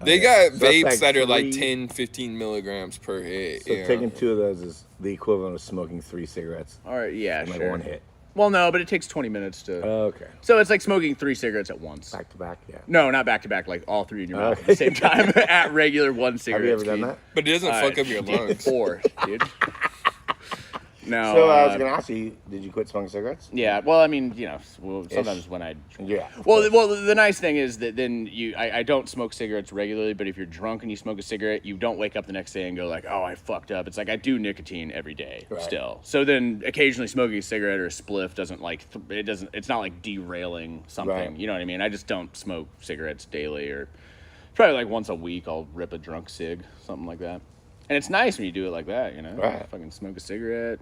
They got So that's vapes like that are like 3 10, 15 milligrams per hit. So taking 2 of those is the equivalent of smoking 3 cigarettes All right, yeah, in like sure. one hit. Well, no, but it takes 20 minutes to. Okay. So it's like smoking 3 cigarettes at once. Back to back, yeah. No, not back to back, like all 3 in your mouth at Okay. the same time at regular 1 Have cigarette. you ever done speed. that? But it doesn't fuck up your lungs. 4, dude. No. So I was gonna ask you, did you quit smoking cigarettes? Yeah. Well, I mean, sometimes when I. Yeah. Well, the nice thing is that then I don't smoke cigarettes regularly, but if you're drunk and you smoke a cigarette, you don't wake up the next day and go like, oh, I fucked up. It's like I do nicotine every day still. So then occasionally smoking a cigarette or a spliff doesn't it's not like derailing something. Right. You know what I mean? I just don't smoke cigarettes daily, or probably like once a week I'll rip a drunk cig, something like that. And it's nice when you do it like that, you know? Right. Fucking smoke a cigarette.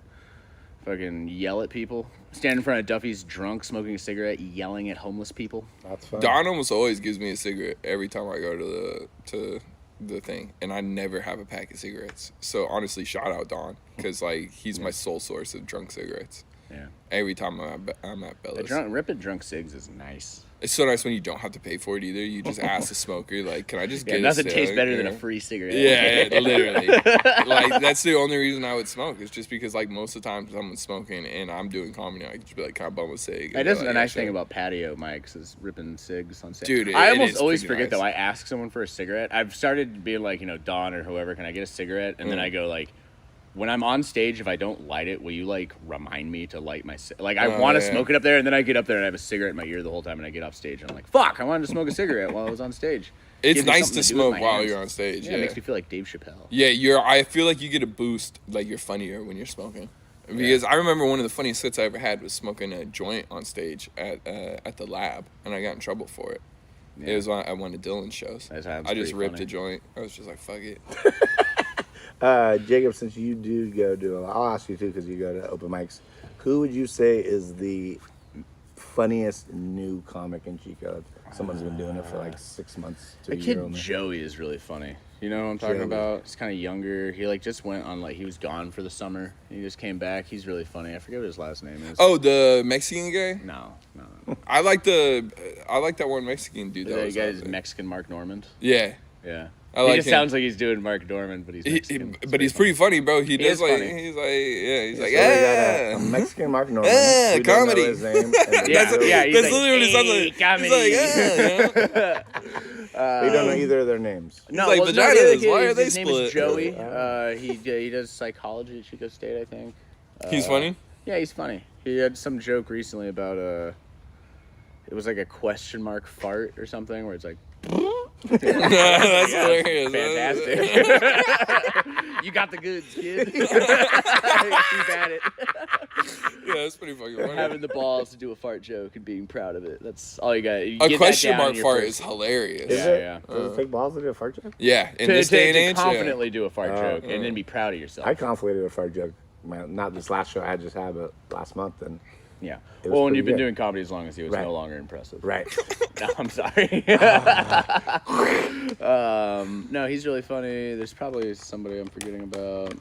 Fucking yell at people. Stand in front of Duffy's drunk, smoking a cigarette, yelling at homeless people. That's fun. Don almost always gives me a cigarette every time I go to the thing, and I never have a pack of cigarettes. So honestly, shout out Don, because like he's my sole source of drunk cigarettes. Yeah. Every time I'm at Bella's. Ripping drunk cigs is nice. It's so nice when you don't have to pay for it either. You just ask the smoker, like, can I just get nothing a cig? tastes better than a free cigarette. Yeah, literally. Like, that's the only reason I would smoke. It's just because, like, most of the time someone's smoking and I'm doing comedy, I could just be like, can I bum a cig? That is like, the nice sure. thing about patio mics is ripping cigs on stage. Dude, I it almost is always pretty forget, nice. though. I ask someone for a cigarette. I've started being like, Don or whoever, can I get a cigarette? And then I go, like, when I'm on stage, if I don't light it, will you, like, remind me to light my Like, I want to smoke it up there, and then I get up there and I have a cigarette in my ear the whole time, and I get off stage, and I'm like, fuck, I wanted to smoke a cigarette while I was on stage. It's Gives me nice something to do with smoke my while hands. you're on stage. Yeah, it makes me feel like Dave Chappelle. Yeah, I feel like you get a boost, like, you're funnier when you're smoking. Because I remember one of the funniest sets I ever had was smoking a joint on stage at the lab, and I got in trouble for it. Yeah. It was at one of Dylan's shows. That sounds I just pretty ripped funny. a joint. I was just like, fuck it. Jacob, since you do go to, I'll ask you too, because you go to open mics. Who would you say is the funniest new comic in Chico? Someone's been doing it for like 6 months to a The year kid only. Joey is really funny. You know what I'm talking Joey. about? He's kind of younger. He like just went on he was gone for the summer. He just came back. He's really funny. I forget what his last name is. Oh, the Mexican guy? No. I like that one Mexican dude. That The was guy out is there. Mexican Mark Normand. Yeah. Yeah. I He like just him. sounds like he's doing Mark Normand, but he's Mexican. But he's pretty funny, bro. He does is like funny. he's like he's like So we got a Mexican Mark Norman. Yeah, We don't know comedy. his name, and Yeah, Joey. yeah, he's that's like, literally "Hey, something. comedy." He's like, yeah. We don't know either of their names. No, like, well, no, vaginas, the other kid, why are they his name split? is Joey. He does psychology at Chico State, I think. He's funny. Yeah, he's funny. He had some joke recently about it was like a question mark fart or something where it's like That's hilarious. fantastic. You got the goods, kid. Keep at it. Yeah, that's pretty fucking funny. Having the balls to do a fart joke and being proud of it. That's all you got. You A get that question down mark in your fart first- is hilarious. Is Yeah, it? yeah. Does it take balls to do a fart joke? Yeah, in To, this day and to age, confidently do a fart joke and then be proud of yourself. I conflated a fart joke. Not this last show I just had, but last month. And Yeah. It was Well, when pretty you've been good. doing comedy as long as he was Right. no longer impressive. right. No, I'm sorry. No, he's really funny. There's probably somebody I'm forgetting about.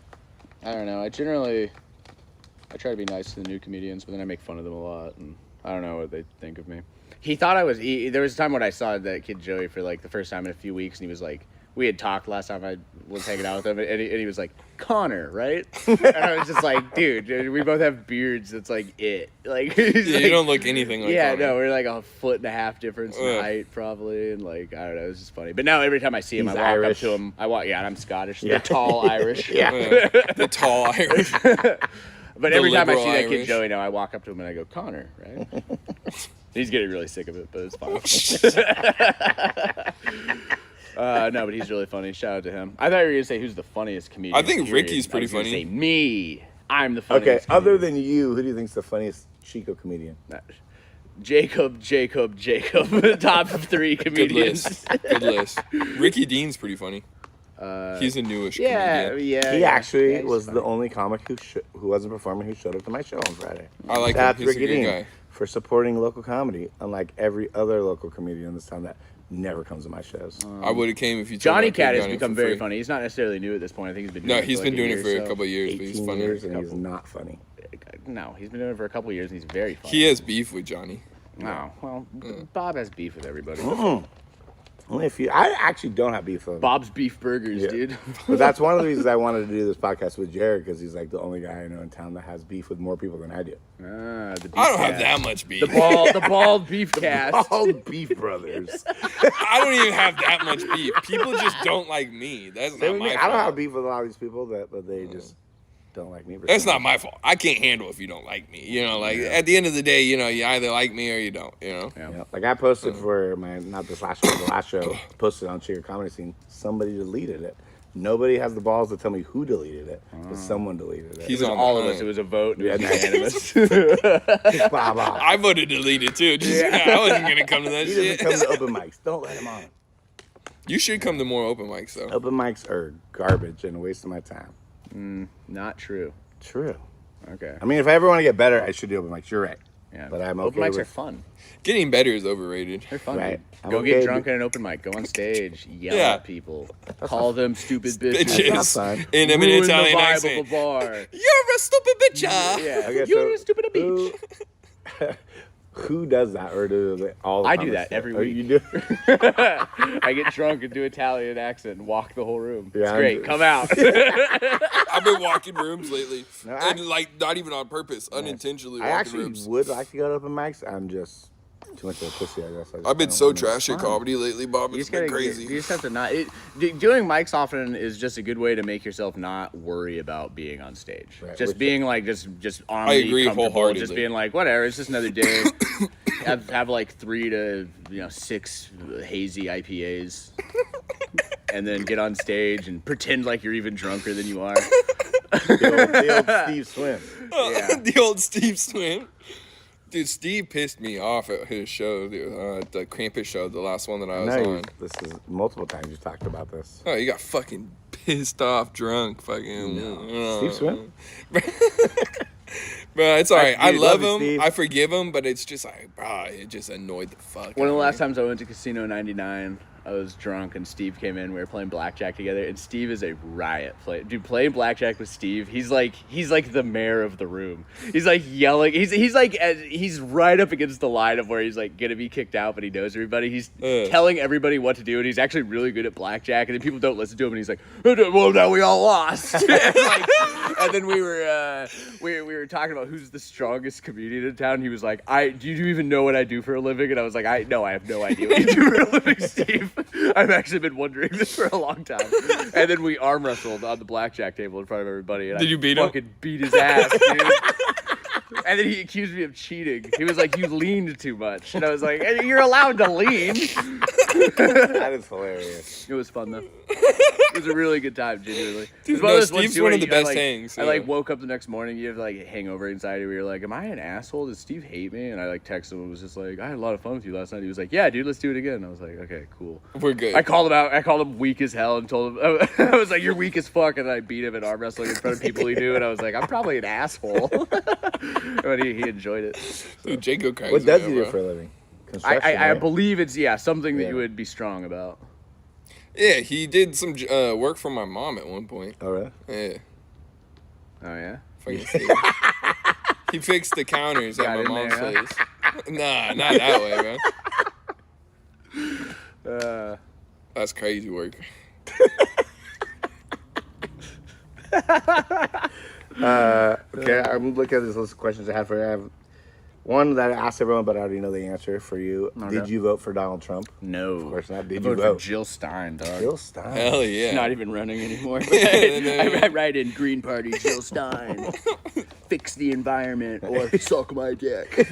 I don't know. I try to be nice to the new comedians, but then I make fun of them a lot, and I don't know what they think of me. He thought I was. There was a time when I saw that kid Joey for like the first time in a few weeks, and he was like, we had talked last time I was hanging out with him, and he was like, Connor, right? And I was just like, dude, we both have beards. That's like it. Like, Yeah, you don't look anything like yeah, Connor. no, we're like a 1.5 foot difference in Ugh. height, probably, and like I don't know, it's just funny. But now every time I see him, He's I walk Irish. up to him. Yeah, and I'm Scottish, Yeah. the tall Irish. Yeah. The tall Irish. But The every time I see liberal that kid Irish. Joey now, I walk up to him and I go, Connor, right? He's getting really sick of it, but it's fine. No, but he's really funny. Shout out to him. I thought you were gonna say who's the funniest comedian. I think period. Ricky's pretty I was gonna funny. Say me. I'm the Okay, funniest. other than you, who do you think's the funniest Chico comedian? Jacob. Top 3 Good comedians. list. Good list. Ricky Dean's pretty funny. He's a newish comedian. He actually was the only comic who wasn't performing who showed up to my show on Friday. I like him. That's He's a Ricky good Dean guy. for supporting local comedy, unlike every other local comedian this time that never comes to my shows. I would have came if you told Johnny me I could've Cat has done it become for very free. funny. He's not necessarily new at this point. I think he's been doing No, it he's for been like doing a it year for or a so. couple of years, but he's 18 funny. years and he's not funny. No, he's been doing it for a couple of years and he's very funny. He has beef with Johnny. No, well, Bob has beef with everybody. Only a few. I actually don't have beef with him. Bob's Beef Burgers, Yeah. dude. But that's one of the reasons I wanted to do this podcast with Jared, because he's like the only guy I know in town that has beef with more people than I do. The beef I don't have cast. that much beef. The bald beef cast. All beef brothers. I don't even have that much beef. People just don't like me. That's not my I don't fault. have beef with a lot of these people, but they just don't like me. That's not my fault. I can't handle if you don't like me. You know, like at the end of the day, you know, you either like me or you don't. You know. Yeah. Like I posted for not this last show, the last show, posted on Chico Comedy Scene. Somebody deleted it. Nobody has the balls to tell me who deleted it, but someone deleted it. He's on all of us. It was a vote. It was unanimous. Blah, blah. I voted delete it too. I wasn't gonna come to that He shit. doesn't come to open mics. Don't let him on. You should come to more open mics though. Open mics are garbage and a waste of my time. Not true. True. Okay. I mean, if I ever want to get better, I should do open mics. You're right. Yeah. But I'm open okay mics with... are fun. Getting better is overrated. They're fun. Right. Dude. Go get drunk at an open mic. Go on stage. Yell at people. Call them stupid bitches. That's fine. In an Ruin Italian the vibe accent. of a bar. You're a stupid bitch. Yeah. Okay, You're a stupid bitch. Who does that, or do they all? I do that every week. You do? I get drunk and do Italian accent and walk the whole room. Yeah, It's great. Come out. I've been walking rooms lately, No, and like not even on purpose, unintentionally I walking actually rooms. would like to go to open mics. I'm just too much of a pussy, I guess. I've been so trash at comedy lately, Bob. It's been crazy. You just have to not. Doing mics often is just a good way to make yourself not worry about being on stage. Right. Just being like, just on I the agree comfortable, wholeheartedly. just being like, whatever, it's just another day. have like 3 to 6 hazy IPAs, and then get on stage and pretend like you're even drunker than you are. The old Steve Swim. Yeah. The old Steve Swim. Dude, Steve pissed me off at his show, the Krampus show, the last one that I was on. This is multiple times you talked about this. Oh, you got fucking pissed off, drunk, fucking. Steve Swim? Bro, it's all right. I Dude, love love you, him. Steve. I forgive him, but it's just like, bro, it just annoyed the fuck. One of the out last of me. times I went to Casino 99, I was drunk and Steve came in. We were playing blackjack together, and Steve is a riot player. Dude, playing blackjack with Steve, he's like the mayor of the room. He's like yelling. He's right up against the line of where he's like gonna be kicked out, but he knows everybody. He's telling everybody what to do, and he's actually really good at blackjack. And then people don't listen to him, and he's like, "Well, now we all lost." and then we were talking about who's the strongest comedian in town. He was like, "Do you even know what I do for a living?" And I was like, "I have no idea what you do for a living, Steve. I've actually been wondering this for a long time." And then we arm wrestled on the blackjack table in front of everybody. And Did you beat him? Fucking beat his ass, dude. And then he accused me of cheating. He was like, "You leaned too much." And I was like, "Hey, you're allowed to lean." That is hilarious. It was fun, though. It was a really good time, genuinely. Dude, It was no, those ones, Steve's too, one where of the you kinda, best like, hangs, I yeah. woke up the next morning, you have hangover anxiety where you're like, "Am I an asshole? Does Steve hate me?" And I texted him and was just like, "I had a lot of fun with you last night." He was like, "Yeah, dude, let's do it again." I was like, "Okay, cool." We're good. I called him out. I called him weak as hell and told him, I was like, "You're weak as fuck." And I beat him at arm wrestling in front of people he knew. And I was like, "I'm probably an asshole." But he enjoyed it. Dude, Jacob McClain. What does he do for a living? Construction, I right? believe it's, something that Yeah. you would be strong about. Yeah, he did some work for my mom at one point. Oh, really? Yeah. Oh, yeah? Fucking Steve. He fixed the counters Got at my in mom's there, place. Nah, not that way, man. That's crazy work. Okay, I'm looking at this list of questions I have for you. I have one that I asked everyone, but I already know the answer for you. Okay. Did you vote for Donald Trump? No. Of course not. Did I you voted vote? for Jill Stein, dog. Jill Stein. Hell yeah. She's not even running anymore. no. I write in Green Party Jill Stein. Fix the environment or suck my dick.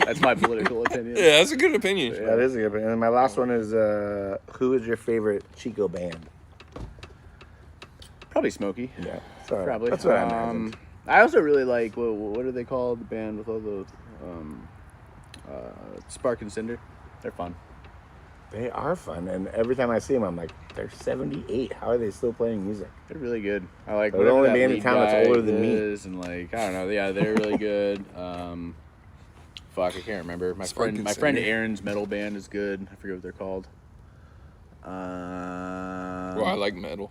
That's my political opinion. Yeah, that's a good opinion. That is a good one. And my last one is, who is your favorite Chico band? Probably Smokey. Yeah, sorry. Probably. That's what I imagined. I also really like, what are they called? The band with all the Spark and Cinder. They're fun. They are fun, and every time I see them, I'm like, they're 78. How are they still playing music? They're really good. I like They're the whatever only that band in lead town that's guy older than me. is, and like, I don't know. Yeah, they're really good. Fuck, I can't remember. My Spark friend and Cinder. Aaron's metal band is good. I forget what they're called. Well, I like metal.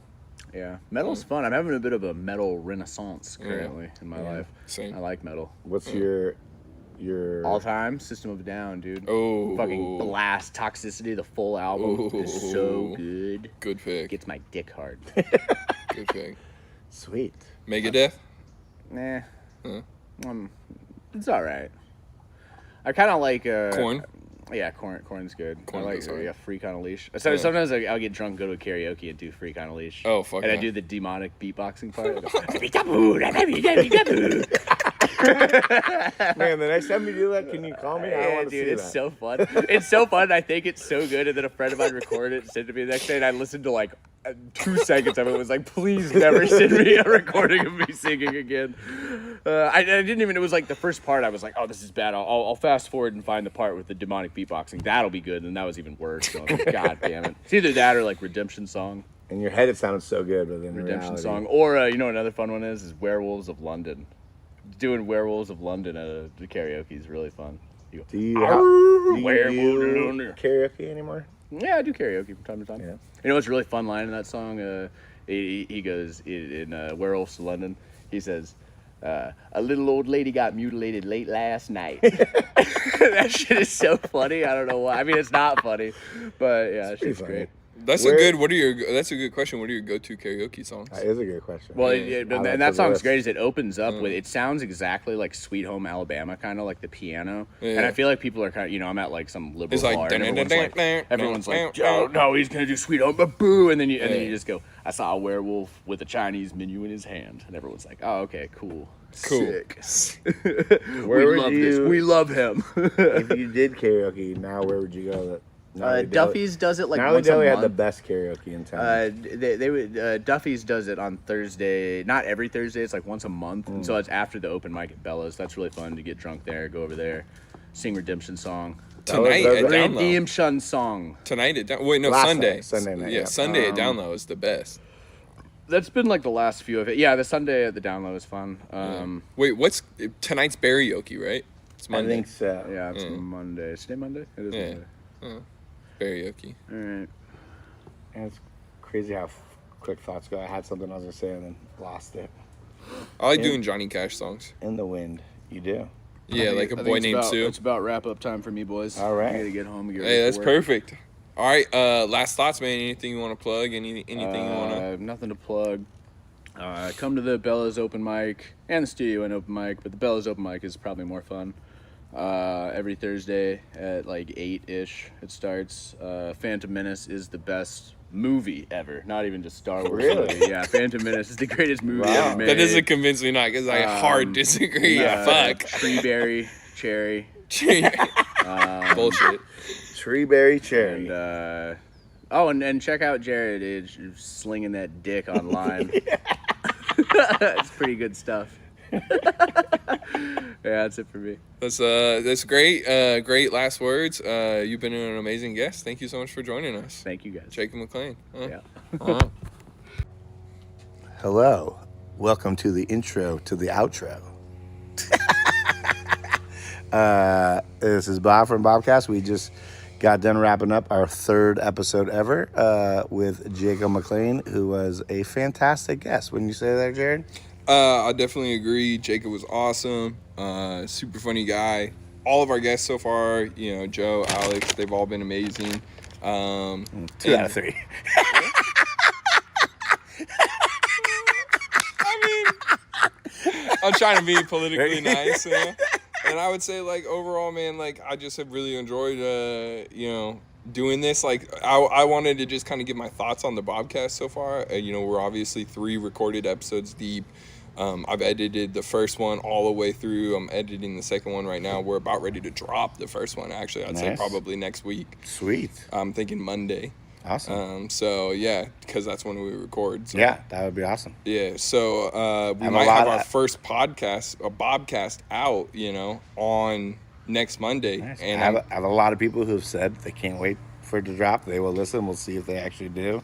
Yeah, metal's fun. I'm having a bit of a metal renaissance currently in my life. Same. I like metal. What's your All time, System of a Down, dude. Oh. Fucking blast. Toxicity, the full album is so good. Good pick. Gets my dick hard. Good pick. Sweet. Megadeth? Nah. Huh? It's all right. I kind of like Korn? Yeah, corn's good. Corn I like goes hard. yeah, Freak on a Leash. So sometimes I'll get drunk, go to a karaoke, and do Freak on a Leash. Oh, fuck And I yeah. do the demonic beatboxing part. Man, the next time you do that, can you call me? I Yeah, want to dude, see it's that. so fun. It's so fun. I think it's so good, and then a friend of mine recorded it and sent it to me the next day, and I listened to like 2 seconds of it. Was like, please never send me a recording of me singing again. I didn't even. It was like the first part. I was like, oh, this is bad. I'll fast forward and find the part with the demonic beatboxing. That'll be good. And that was even worse. So I was like, God damn it. It's either that or like Redemption Song. In your head, it sounded so good, but in Redemption reality, Song. Or you know another fun one is Werewolves of London. Doing Werewolves of London at the karaoke is really fun. You go, Do you werewolves. karaoke anymore? Yeah, I do karaoke from time to time. Yeah. You know what's a really fun line in that song? He goes in Werewolves of London. He says, "A little old lady got mutilated late last night." That shit is so funny. I don't know why. I mean, it's not funny, but yeah, that shit's funny. great. That's Where- that's a good question. What are your go-to karaoke songs? That is a good question. Well, I and like that the song's list. great. Is it opens up with it sounds exactly like Sweet Home Alabama, kind of like the piano. Yeah. And I feel like people are kind of, you know, I'm at like some liberal It's like, bar, and everyone's like, oh, oh, no, he's gonna do Sweet Home, but boo, and then you just go, I saw a werewolf with a Chinese menu in his hand, and everyone's like, oh, okay, cool. Cool. Sick. Where we would love this. you- We love him. If you did karaoke, now where would you go? Duffy's does it like Gnarly once a Deli had month. the best karaoke in town. They would Duffy's does it on Thursday, not every Thursday. It's like once a month, and so it's after the open mic at Bella's. That's really fun to get drunk there, go over there, sing Redemption Song. Tonight That was- at Down Low. Redemption Song. Tonight at Down. Wait, no, Last Sunday. night, Sunday night, Yeah, yeah. Sunday at Down Low is the best. That's been like the last few of it. Yeah, the Sunday at the Down Low is fun. Wait, what's tonight's karaoke? Right? It's I Monday. think so. Yeah, it's Monday. Is today Monday? It is Yeah. Monday. Karaoke. All right. And it's crazy how quick thoughts go. I had something I was going to say and then lost it. I like doing Johnny Cash songs. In the wind. You do. Yeah, like a boy named Sue. It's about wrap up time for me, boys. All right. I gotta get home. And get Hey, ready that's for work. perfect. All right, last thoughts, man. Anything you want to plug? Anything you want to? Nothing to plug. Come to the Bella's open mic and the studio and open mic, but the Bella's open mic is probably more fun. Every Thursday at like 8-ish it starts. Phantom Menace is the best movie ever. Not even just Star Wars. Really? Movie. Yeah, Phantom Menace is the greatest movie Wow. ever made. That doesn't convince me not, because I hard disagree. Fuck. Treeberry, Cherry, Bullshit. Treeberry Cherry. and and check out Jared slinging that dick online. It's pretty good stuff. Yeah, that's it for me. That's great. Great last words. You've been an amazing guest. Thank you so much for joining us. Thank you guys. Jacob McClain. Yeah. Hello. Welcome to the intro to the outro. This is Bob from Bobcast. We just got done wrapping up our 3rd episode ever with Jacob McClain, who was a fantastic guest. Wouldn't you say that, Jared? I definitely agree. Jacob was awesome. Super funny guy. All of our guests so far, you know, Joe, Alex, they've all been amazing. 2 out of 3. I'm trying to be politically nice, you know? And I would say, like, overall, man, like, I just have really enjoyed, you know, doing this. Like, I wanted to just kind of give my thoughts on the Bobcast so far. You know, we're obviously 3 recorded episodes deep. I've edited the first one all the way through. I'm editing the second one right now. We're about ready to drop the first one, actually. I'd say Nice. probably next week. Sweet. I'm thinking Monday. Awesome. So, yeah, because that's when we record. So. Yeah, that would be awesome. Yeah, so we have a might lot have of- our first podcast, a Bobcast out, you know, on next Monday. Nice. And I have a lot of people who have said they can't wait for it to drop. They will listen. We'll see if they actually do.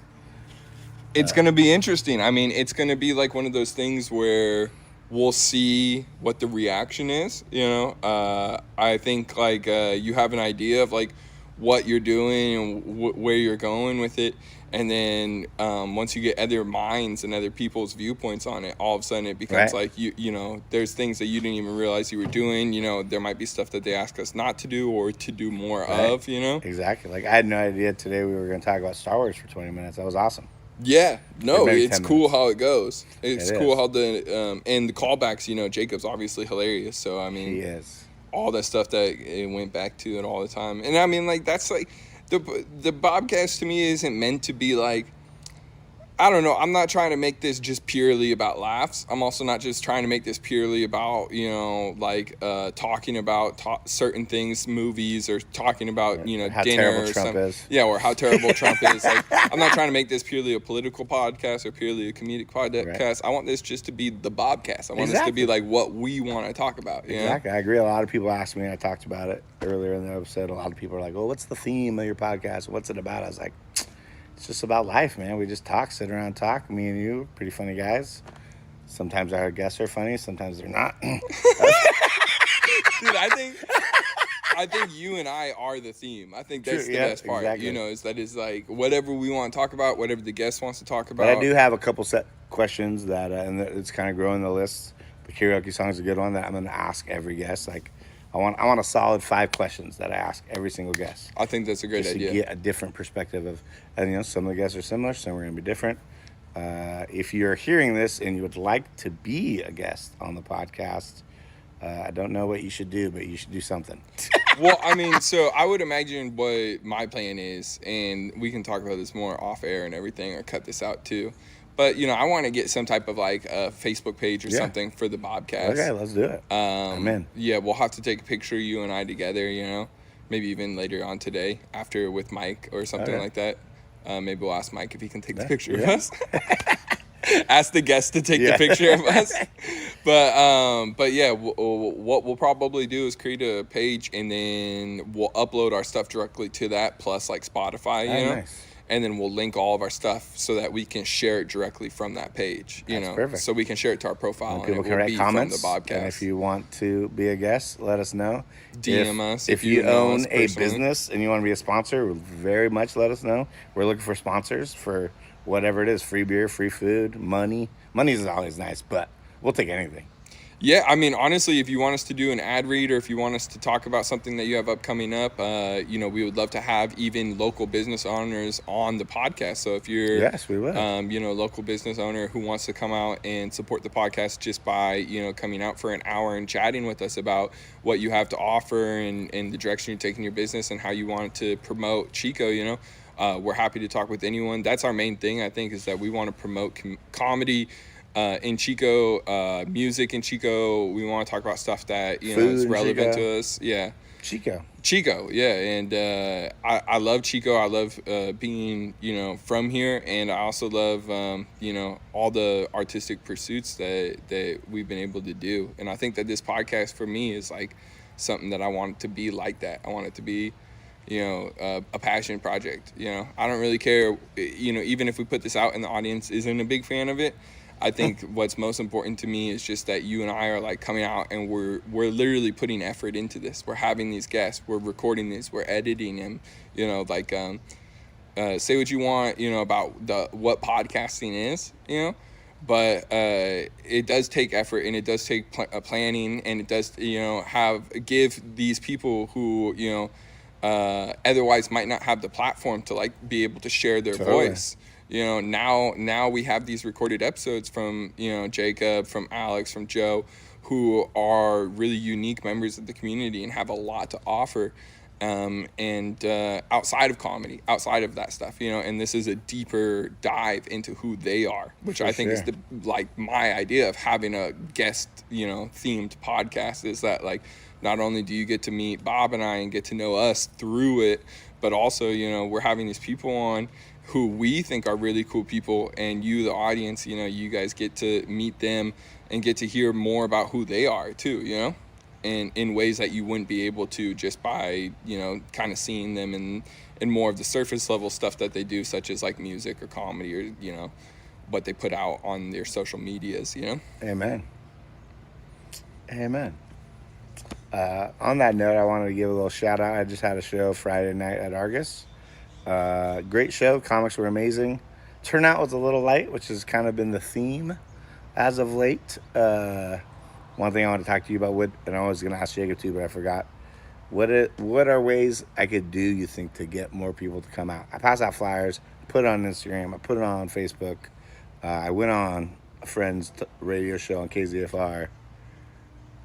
it's going to be interesting. I mean, it's going to be like one of those things where we'll see what the reaction is, you know. I think, like, you have an idea of, like, what you're doing and where you're going with it. And then once you get other minds and other people's viewpoints on it, all of a sudden it becomes Right. like, you know, there's things that you didn't even realize you were doing. You know, there might be stuff that they ask us not to do or to do more Right. of, you know? Exactly. Like, I had no idea today we were going to talk about Star Wars for 20 minutes. That was awesome. Yeah, no, maybe it's 10 cool minutes. how it goes. It's It cool is. how and the callbacks, you know, Jacob's obviously hilarious. So, I mean, He is. all that stuff that it went back to it all the time. And I mean, like, that's like the Bobcast to me isn't meant to be like, I don't know. I'm not trying to make this just purely about laughs. I'm also not just trying to make this purely about, you know, like talking about certain things, movies, or talking about, you know, how dinner terrible or Trump something. is. Yeah, or how terrible Trump is. Like, I'm not trying to make this purely a political podcast or purely a comedic podcast. Right. I want this just to be the Bobcast. I want this to Exactly. be like what we want to talk about. You Exactly. I agree. A lot of people asked me, and I talked about it earlier in the episode. A lot of people are like, "Well, what's the theme of your podcast? What's it about?" I was like, it's just about life, man. We just talk, sit around, talk. Me and you, pretty funny guys. Sometimes our guests are funny, sometimes they're not. Dude, I think you and I are the theme. I think that's True, the yeah, best part. exactly. You know, is that is like whatever we want to talk about, whatever the guest wants to talk about. But I do have a couple set questions that, and it's kind of growing the list. The karaoke song is a good one that I'm going to ask every guest. Like, I want a solid 5 questions that I ask every single guest. I think that's a great Just idea. to get a different perspective of, and you know, some of the guests are similar, some are going to be different. If you're hearing this and you would like to be a guest on the podcast, I don't know what you should do, but you should do something. Well, I mean, so I would imagine what my plan is, and we can talk about this more off air and everything, or cut this out too. But, you know, I want to get some type of like a Facebook page or something for the Bobcast. Okay, let's do it. I'm in. Yeah, we'll have to take a picture, you and I together, you know, maybe even later on today after with Mike or something like that. Maybe we'll ask Mike if he can take the picture of us. Ask the guest to take the picture of us. But yeah, what we'll probably do is create a page, and then we'll upload our stuff directly to that, plus like Spotify, you know. Nice. And then we'll link all of our stuff so that we can share it directly from that page, you know. Perfect. So we can share it to our profile, People and it can will write be comments. from the Bobcast. And if you want to be a guest, let us know. DM us If you know us own a personally. business and you want to be a sponsor, very much let us know. We're looking for sponsors for whatever it is: free beer, free food, money. Money is always nice, but we'll take anything. Yeah, I mean, honestly, if you want us to do an ad read, or if you want us to talk about something that you have upcoming up, you know, we would love to have even local business owners on the podcast. So if you're, Yes, we will. you know, a local business owner who wants to come out and support the podcast just by, you know, coming out for an hour and chatting with us about what you have to offer and the direction you're taking your business and how you want to promote Chico, you know, we're happy to talk with anyone. That's our main thing, I think, is that we want to promote comedy in Chico, music in Chico. We want to talk about stuff that, you know, Food is in relevant Chico. to us. Yeah. Chico. Yeah. And I love Chico. I love being, you know, from here. And I also love, you know, all the artistic pursuits that we've been able to do. And I think that this podcast for me is like something that I want it to be like that. I want it to be, you know, a passion project. You know, I don't really care, you know, even if we put this out and the audience isn't a big fan of it. I think what's most important to me is just that you and I are like coming out and we're literally putting effort into this. We're having these guests, we're recording this, we're editing them, you know, like say what you want, you know, about what podcasting is, you know, but it does take effort, and it does take planning, and it does, you know, give these people who, you know, otherwise might not have the platform to like be able to share their voice. You know, now we have these recorded episodes from, you know, Jacob, from Alex, from Joe, who are really unique members of the community and have a lot to offer. And outside of comedy, outside of that stuff, you know, and this is a deeper dive into who they are, which I think is my idea of having a guest, you know, themed podcast, is that like, not only do you get to meet Bob and I and get to know us through it, but also, you know, we're having these people on who we think are really cool people, and you, the audience, you know, you guys get to meet them and get to hear more about who they are too, you know, and in ways that you wouldn't be able to just by, you know, kind of seeing them in more of the surface level stuff that they do, such as like music or comedy, or, you know, what they put out on their social medias, you know. Amen. On that note, I wanted to give a little shout out. I just had a show Friday night at Argus. Great show. Comics were amazing. Turnout was a little light, which has kind of been the theme as of late. One thing I want to talk to you about, and I was going to ask Jacob too, but I forgot. What are ways I could do, you think, to get more people to come out? I pass out flyers, put it on Instagram, I put it on Facebook. I went on a friend's radio show on KZFR,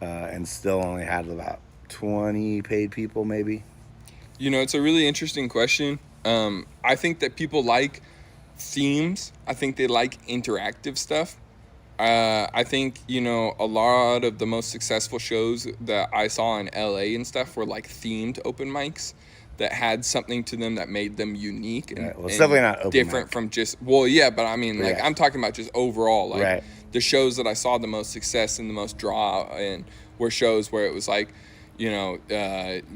and still only had about 20 paid people, maybe. You know, it's a really interesting question. I think that people like themes. I think they like interactive stuff. I think, you know, a lot of the most successful shows that I saw in LA and stuff were like themed open mics that had something to them that made them unique and, Right. Well, it's definitely not open different mic. from just, well, yeah, but I mean, like, Yeah. I'm talking about just overall, like, Right. the shows that I saw the most success and the most draw and were shows where it was like, you know,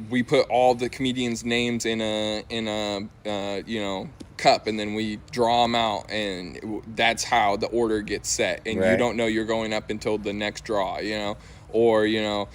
we put all the comedians' names in a you know, cup, and then we draw them out, and that's how the order gets set, and you Right. don't know you're going up until the next draw, you know, or, you know,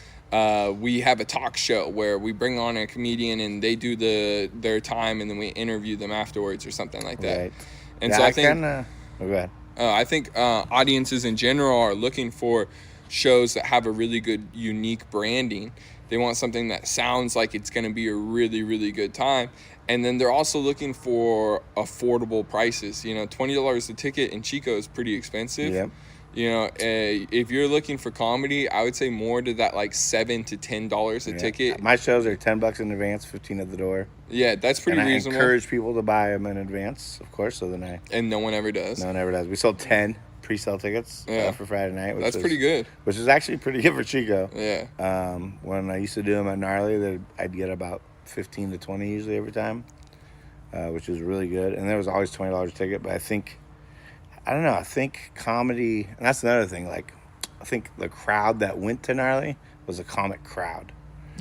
we have a talk show where we bring on a comedian and they do their time, and then we interview them afterwards or something like that. Right. And Yeah, so I think go ahead. I think audiences in general are looking for shows that have a really good, unique branding. They want something that sounds like it's going to be a really, really good time. And then they're also looking for affordable prices. You know, $20 a ticket in Chico is pretty expensive. Yep. You know, if you're looking for comedy, I would say more to that like $7 to $10 a ticket. My shows are $10 in advance, 15 at the door. Yeah, that's pretty And I reasonable. encourage people to buy them in advance, of course. So then And no one ever does. no one ever does. We sold 10 pre-sale tickets for Friday night. That's pretty good. Which is actually pretty good for Chico. Yeah. When I used to do them at Gnarly, I'd get about 15 to 20 usually every time, which was really good. And there was always $20 a ticket. But I think comedy, and that's another thing. Like, I think the crowd that went to Gnarly was a comic crowd.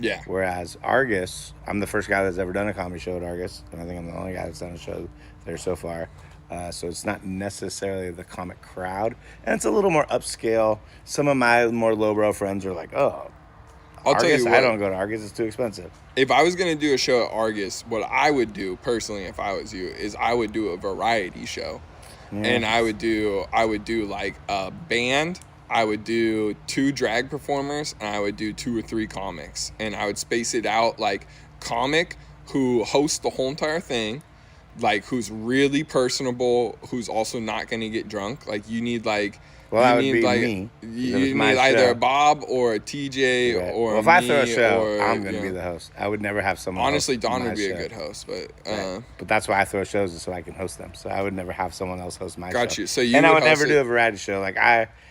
Yeah. Whereas Argus, I'm the first guy that's ever done a comedy show at Argus, and I think I'm the only guy that's done a show there so far. So it's not necessarily the comic crowd, and it's a little more upscale. Some of my more lowbrow friends are like, "Oh, I'll Argus, tell you what. I don't go to Argus; it's too expensive." If I was going to do a show at Argus, what I would do personally, if I was you, is I would do a variety show. Yeah. And I would do like a band, I would do 2 drag performers, and I would do 2 or 3 comics. And I would space it out like comic who hosts the whole entire thing, like who's really personable, who's also not going to get drunk. Like you need like Well, that would need be like me. you It was need my either show. a Bob or a TJ Right. or Well, if I me throw a show, or, I'm going you to be know. the host. I would never have someone. Honestly, else on Don my would be a show. good host, but Right. But that's why I throw shows, is so I can host them. So I would never have someone else host my got show. you. So you and I would would never host do it. a variety show. Like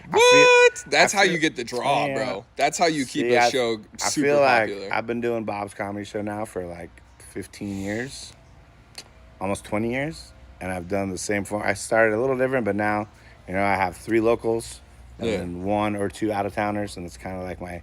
What? That's I how feel- you get the draw, Yeah. bro. That's how you keep See, a show I super feel like popular. I've been doing Bob's Comedy Show now for like 15 years, almost 20 years, and I've done the same form. I started a little different, but now, you know, I have 3 locals and Yeah. then 1 or 2 out-of-towners, and it's kind of like my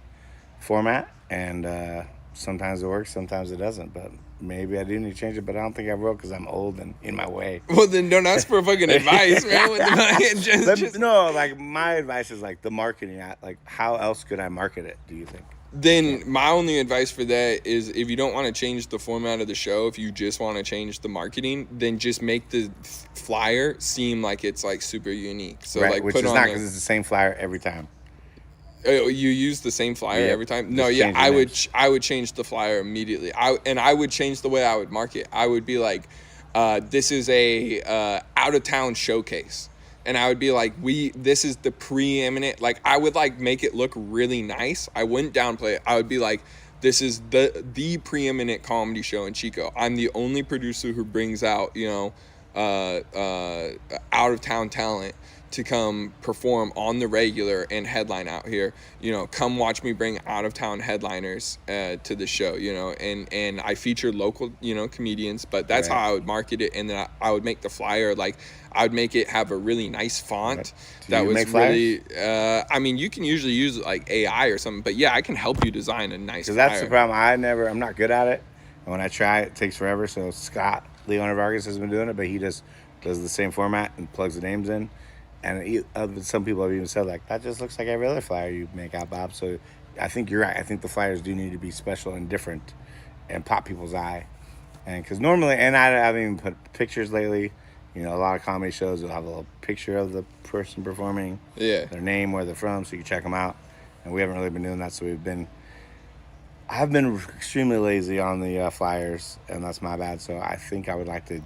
format. And sometimes it works, sometimes it doesn't. But maybe I do need to change it, but I don't think I will because I'm old and in my way. Well, then don't ask for fucking advice, man. What the just, No, like my advice is like the marketing. Like, how else could I market it? Do you think? Then my only advice for that is if you don't want to change the format of the show, if you just want to change the marketing, then just make the flyer seem like it's like super unique. So Right, like which put is on not the- because it's the same flyer every time. You use the same flyer Yeah, every time? No, just yeah, change the I would names. I would change the flyer immediately. I would change the way I would market. I would be like, this is a out of town showcase. And I would be like, this is the preeminent, like I would like make it look really nice. I wouldn't downplay it. I would be like, this is the preeminent comedy show in Chico. I'm the only producer who brings out, you know, out of town talent to come perform on the regular and headline out here. You know, come watch me bring out of town headliners to the show, you know, and I feature local, you know, comedians, but that's Right. how I would market it. And then I would make the flyer, like I would make it have a really nice font Right. Do that you was make flyers? really, I mean, you can usually use like AI or something, but yeah, I can help you design a nice Because flyer. that's the problem. I'm not good at it. And when I try, it takes forever. So Scott, Leon of Argus, has been doing it, but he just does the same format and plugs the names in. And some people have even said, like, that just looks like every other flyer you make out, Bob. So I think you're right. I think the flyers do need to be special and different and pop people's eye. And because normally, and I haven't even put pictures lately. You know, a lot of comedy shows will have a little picture of the person performing, Yeah. their name, where they're from, so you can check them out. And we haven't really been doing that, so I've been extremely lazy on the flyers, and that's my bad. So I think I would like to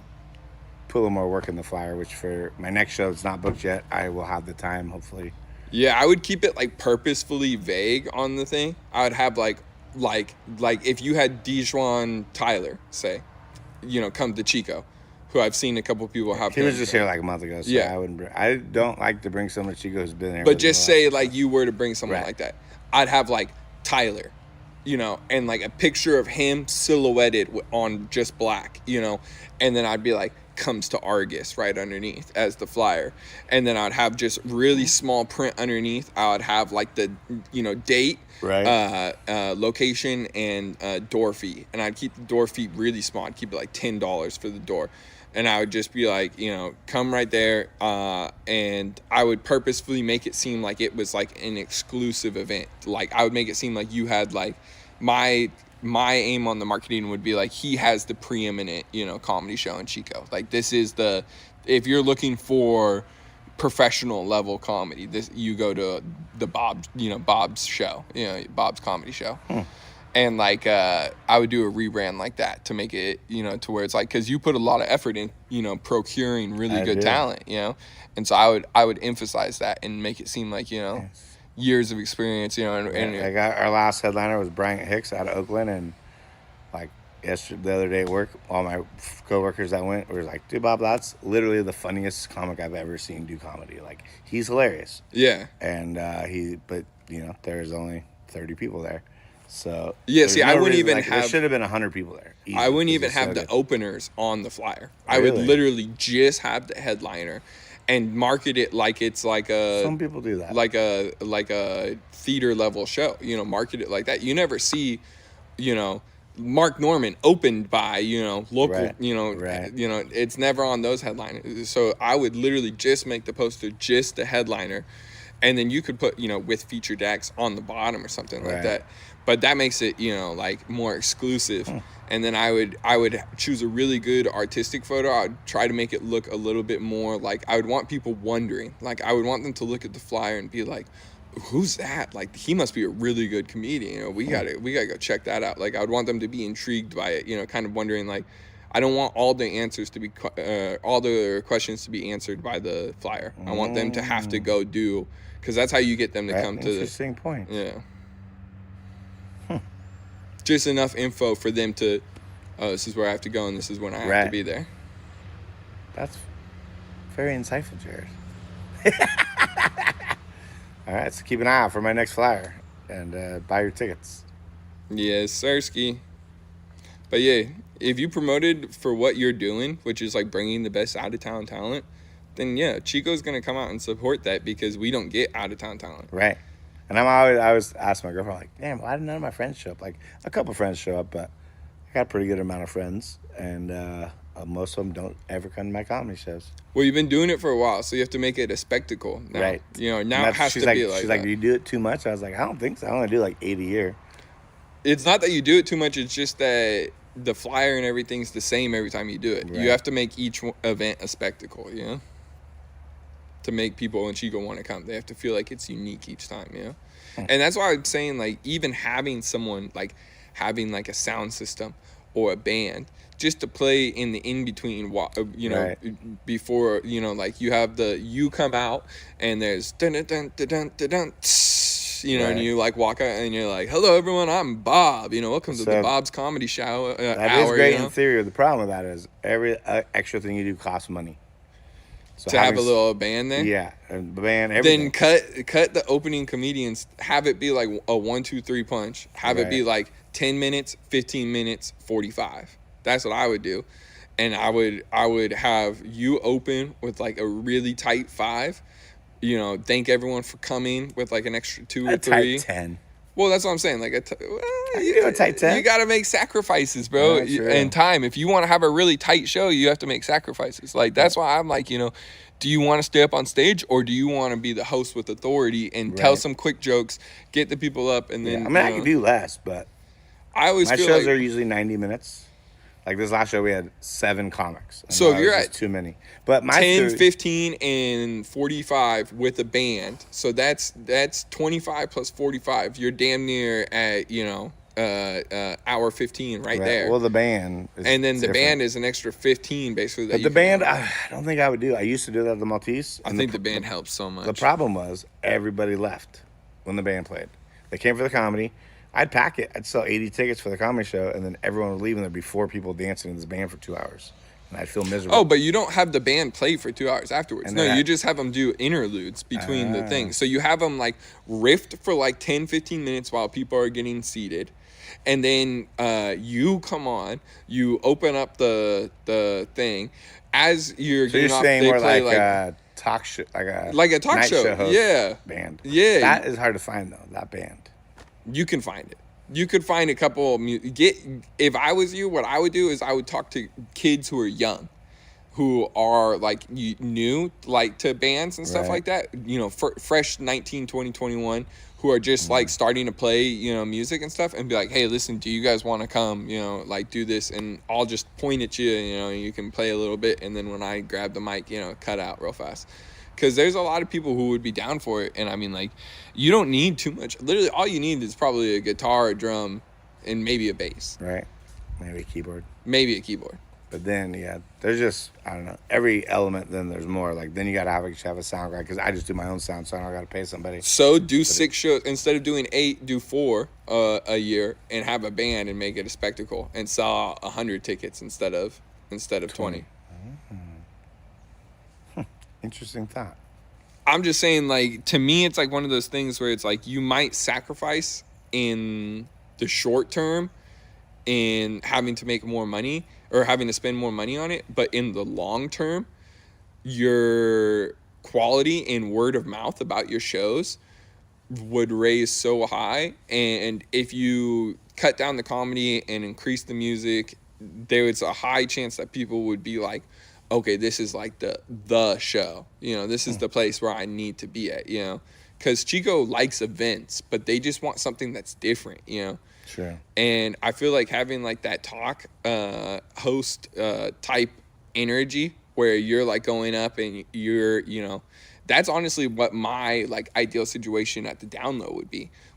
put a little more work in the flyer, which for my next show, it's not booked yet. I will have the time, hopefully. Yeah, I would keep it like purposefully vague on the thing. I would have like like if you had Dijuan Tyler, say, come to Chico, who I've seen a couple people have. He was just here like a month ago, so Yeah. I don't like to bring someone to Chico who's been here. But just say like you were to bring someone like that, I'd have like Tyler, and like a picture of him silhouetted on just black, and then I'd be like, comes to Argus right underneath as the flyer, and then I'd have just really small print underneath. I would have like the date, location, and door fee, and I'd keep the door fee really small. I'd keep it like $10 for the door, and I would just be like, come right there, and I would purposefully make it seem like it was like an exclusive event. Like I would make it seem like you had like my aim on the marketing would be like, he has the preeminent, comedy show in Chico. Like this is if you're looking for professional level comedy, you go to the Bob's show, Bob's comedy show. And like, I would do a rebrand like that to make it, to where it's like, cause you put a lot of effort in, procuring really good talent, and so I would emphasize that and make it seem like, years of experience, and like our last headliner was Bryant Hicks out of Oakland, and like the other day at work, all my coworkers that went were like, dude, Bob, that's literally the funniest comic I've ever seen do comedy. Like he's hilarious. Yeah. And there's only 30 people there. So yeah, see, I wouldn't even have. There should have been 100 people there. I wouldn't even have the openers on the flyer. I would literally just have the headliner, and market it like it's like a. Some people do that. Like a theater level show. Market it like that. You never see, Mark Norman opened by local. Right. It's never on those headliners. So I would literally just make the poster just the headliner, and then you could put with featured acts on the bottom or something like that. But that makes it, like more exclusive. And then I would choose a really good artistic photo. I would try to make it look a little bit more like, I would want people wondering. Like I would want them to look at the flyer and be like, who's that? Like he must be a really good comedian. We gotta go check that out. Like I would want them to be intrigued by it, kind of wondering like, I don't want all the answers to be, all the questions to be answered by the flyer. I want them to have to go do, because that's how you get them to come to the. Interesting point. Yeah. Just enough info for them to, this is where I have to go and this is when I have to be there. That's very insightful, Jared. All right, so keep an eye out for my next flyer and buy your tickets. Yes, sirski. But yeah, if you promoted for what you're doing, which is like bringing the best out-of-town talent, then yeah, Chico's going to come out and support that, because we don't get out-of-town talent. Right. And I always ask my girlfriend, like, damn, why did none of my friends show up? Like, a couple friends show up, but I got a pretty good amount of friends, and most of them don't ever come to my comedy shows. Well, you've been doing it for a while, so you have to make it a spectacle now. Right. Now it has to be like She's that. like, do you do it too much? I was like, I don't think so. I only do like 8 a year. It's not that you do it too much, it's just that the flyer and everything's the same every time you do it. Right. You have to make each event a spectacle, to make people in Chico want to come. They have to feel like it's unique each time, And that's why I'm saying, like, even having someone, like, having, like, a sound system or a band just to play in the in-between, before, like, you come out and there's dun-dun-dun-dun-dun-dun, and you, like, walk out and you're like, hello, everyone, I'm Bob, welcome to the Bob's Comedy Show That hour, is great in theory. The problem with that is every extra thing you do costs money. So to have a little band there? Yeah, and the band, everything. Then cut the opening comedians, have it be like a 1, 2, 3 punch. Have it be like 10 minutes, 15 minutes, 45. That's what I would do. And I would have you open with like a really tight 5. Thank everyone for coming with like an extra 2 or 3. Tight 10. Well, that's what I'm saying. Like you do a tight 10. You got to make sacrifices, bro, and time. If you want to have a really tight show, you have to make sacrifices. Like that's why I'm like, do you want to stay up on stage, or do you want to be the host with authority and tell some quick jokes, get the people up, and then? I mean, I can do less, but I always my feel shows like, are usually 90 minutes. Like this last show, we had 7 comics. So if you're at too many, but my 10, 15, and 45 with a band, so that's 25 plus 45. You're damn near at hour 15 right there. Well, the band, and then the band is an extra 15 basically. But the band, I don't think I would do. I used to do that at the Maltese. I think the band helps so much. The problem was everybody left when the band played. They came for the comedy. I'd pack it. I'd sell 80 tickets for the comedy show, and then everyone would leave, and there'd be 4 people dancing in this band for 2 hours. And I'd feel miserable. Oh, but you don't have the band play for 2 hours afterwards. And No, then you just have them do interludes between the things. So you have them like riffed for like 10, 15 minutes while people are getting seated. And then you come on, you open up the thing. As you're So getting you're off, saying they more play like a talk show, like a talk night show. host Yeah. band. Yeah. That is hard to find though. That band. You can find it. You could find a couple if I was you, what I would do is I would talk to kids who are young, who are like new like to bands and stuff Right. like that, you know, fresh 19, 20, 21, who are just like starting to play, you know, music and stuff, and be like, hey, listen, do you guys want to come, you know, like do this, and I'll just point at you, you know, and you can play a little bit, and then when I grab the mic, you know, cut out real fast. Because there's a lot of people who would be down for it. And I mean, like, you don't need too much. Literally, all you need is probably a guitar, a drum, and maybe a bass. Right. Maybe a keyboard. Maybe a keyboard. But then, yeah, there's just, I don't know, every element, then there's more. Like, then you got to have a sound guy, because I just do my own sound, so I don't got to pay somebody. So do 6 shows. Instead of doing 8, do 4 a year, and have a band and make it a spectacle, and sell 100 tickets instead of 20. Interesting thought. I'm just saying, like, to me, it's like one of those things where it's like you might sacrifice in the short term in having to make more money or having to spend more money on it, but in the long term, your quality and word of mouth about your shows would raise so high. And if you cut down the comedy and increase the music, there is a high chance that people would be like, okay, this is like the show, you know, this is the place where I need to be at, you know, because Chico likes events, but they just want something that's different, you know. Sure. And I feel like having like that talk host type energy where you're like going up and you're, you know, that's honestly what my like ideal situation at the Download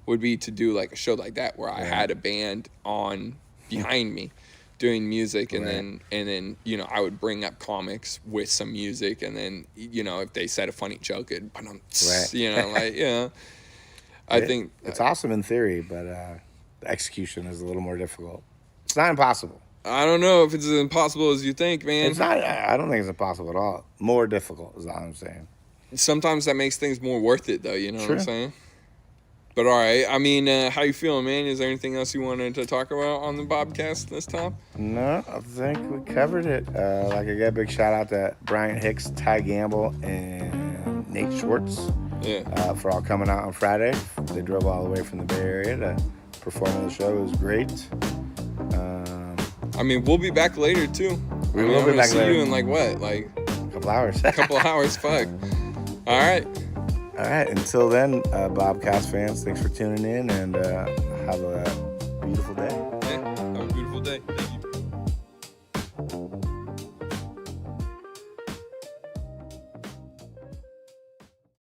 would be to do like a show like that where I had a band on behind me doing music, and then you know, I would bring up comics with some music, and then, you know, if they said a funny joke, you know, like, you know, I think it's awesome in theory, but the execution is a little more difficult. It's not impossible. I don't know if it's as impossible as you think, man. It's not. I don't think it's impossible at all. More difficult is all I'm saying. Sometimes that makes things more worth it, though. You know what I'm saying? But all right, I mean, how you feeling, man? Is there anything else you wanted to talk about on the Bobcast this time? No, I think we covered it. Like, I got a big shout out to Brian Hicks, Ty Gamble, and Nate Schwartz. Yeah. For all coming out on Friday. They drove all the way from the Bay Area to perform on the show. It was great. I mean, we'll be back later too. We will be back see later. you in like what, like A couple hours. a couple hours? Fuck. All right. All right. Until then, Bobcast fans, thanks for tuning in, and have a